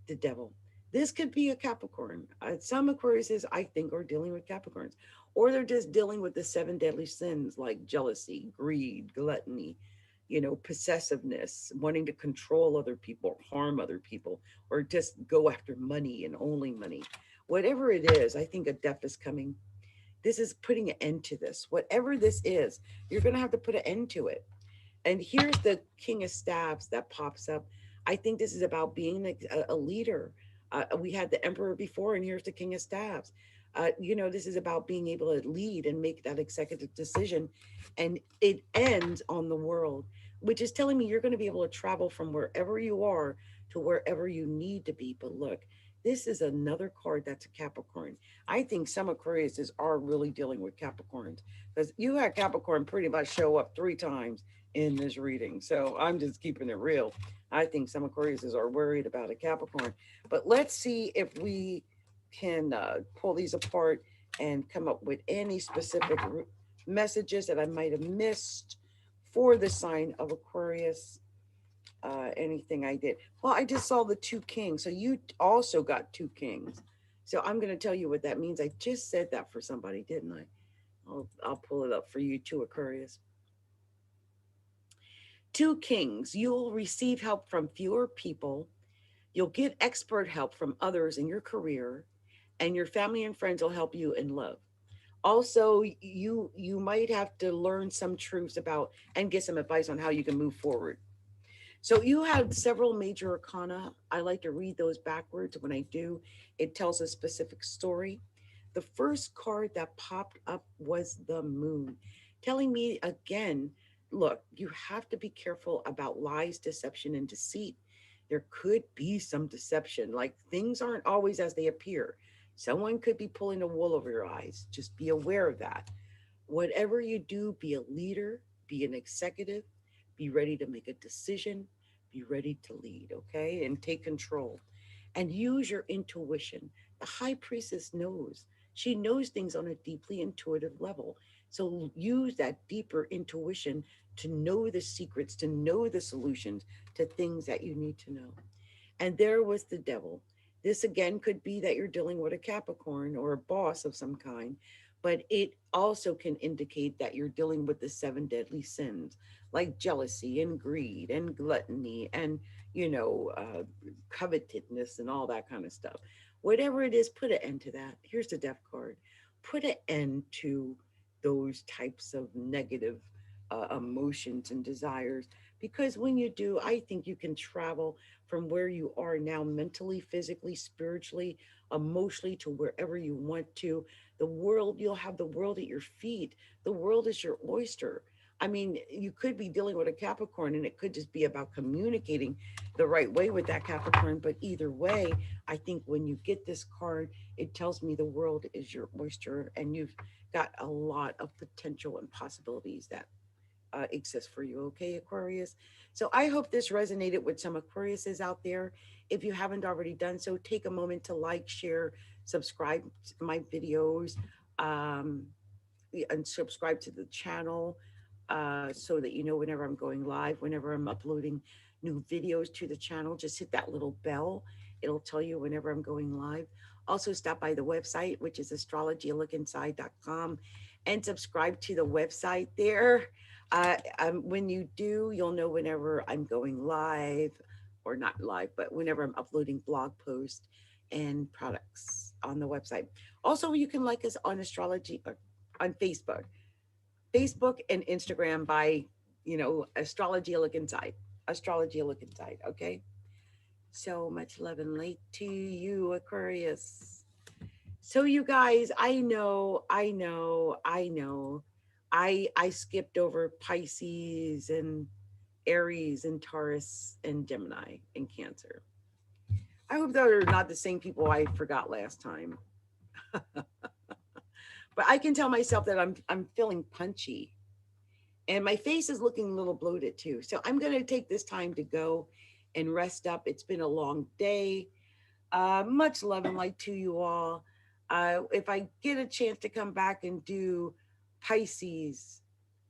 The devil. This could be a Capricorn. Some Aquariuses, I think, are dealing with Capricorns, or they're just dealing with the seven deadly sins like jealousy, greed, gluttony, possessiveness, wanting to control other people, harm other people, or just go after money and only money. Whatever it is, I think a death is coming. This is putting an end to this. Whatever this is, you're going to have to put an end to it. And here's the King of Staves that pops up. I think this is about being a leader. We had the Emperor before, and here's the King of Staves. This is about being able to lead and make that executive decision. And it ends on the world, which is telling me you're going to be able to travel from wherever you are to wherever you need to be. But look, this is another card that's a Capricorn. I think some Aquariuses are really dealing with Capricorns, because you had Capricorn pretty much show up 3 times in this reading. So I'm just keeping it real. I think some Aquariuses are worried about a Capricorn. But let's see if we can pull these apart and come up with any specific messages that I might have missed for the sign of Aquarius. Anything I did. Well, I just saw the 2 kings. So you also got 2 kings. So I'm going to tell you what that means. I just said that for somebody, didn't I? I'll pull it up for you too, Aquarius. 2 kings. You'll receive help from fewer people. You'll get expert help from others in your career, and your family and friends will help you in love. Also, you might have to learn some truths about and get some advice on how you can move forward. So you have several major arcana. I like to read those backwards. When I do, it tells a specific story. The first card that popped up was the moon, telling me again, look, you have to be careful about lies, deception, and deceit. There could be some deception, like things aren't always as they appear. Someone could be pulling the wool over your eyes. Just be aware of that. Whatever you do, be a leader, be an executive, be ready to make a decision, be ready to lead, okay? And take control and use your intuition. The high priestess knows. She knows things on a deeply intuitive level. So use that deeper intuition to know the secrets, to know the solutions to things that you need to know. And there was the devil. This again could be that you're dealing with a Capricorn or a boss of some kind, but it also can indicate that you're dealing with the 7 deadly sins, like jealousy and greed and gluttony and, covetousness and all that kind of stuff. Whatever it is, put an end to that. Here's the death card. Put an end to those types of negative emotions and desires. Because when you do, I think you can travel from where you are now, mentally, physically, spiritually, emotionally, to wherever you want to. The world, you'll have the world at your feet. The world is your oyster. I mean, you could be dealing with a Capricorn, and it could just be about communicating the right way with that Capricorn. But either way, I think when you get this card, it tells me the world is your oyster, and you've got a lot of potential and possibilities that exist for you. Okay, Aquarius. So I hope this resonated with some Aquariuses out there. If you haven't already done so, take a moment to like, share, subscribe to my videos, and subscribe to the channel, so that you know whenever I'm going live, whenever I'm uploading new videos to the channel. Just hit that little bell. It'll tell you whenever I'm going live. Also, stop by the website, which is astrologylookinside.com, and subscribe to the website there. When you do, you'll know whenever I'm going live, or not live, but whenever I'm uploading blog posts and products on the website. Also, you can like us on astrology on Facebook and Instagram by, Astrology Look Inside. Astrology Look Inside. Okay. So much love and light to you, Aquarius. So you guys, I skipped over Pisces and Aries and Taurus and Gemini and Cancer. I hope they're not the same people I forgot last time. But I can tell myself that I'm feeling punchy, and my face is looking a little bloated too. So I'm going to take this time to go and rest up. It's been a long day. Much love and light to you all. If I get a chance to come back and do Pisces,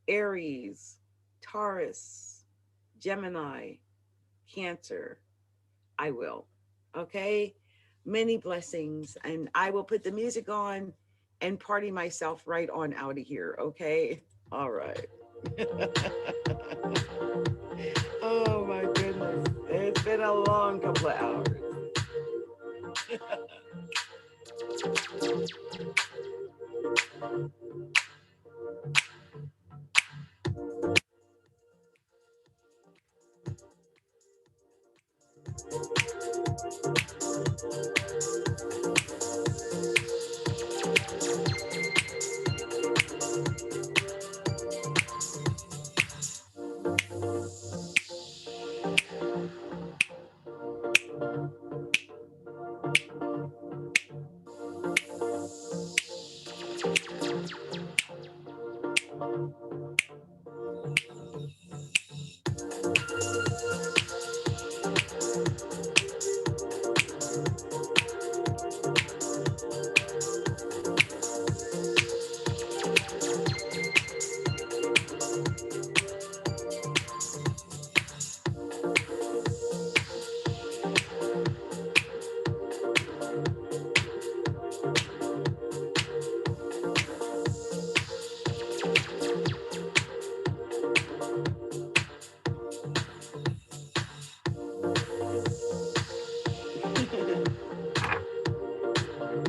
Aries, Taurus, Gemini, Cancer, I will. Okay. Many blessings. And I will put the music on and party myself right on out of here. Okay. All right. Oh my goodness. It's been a long couple of hours.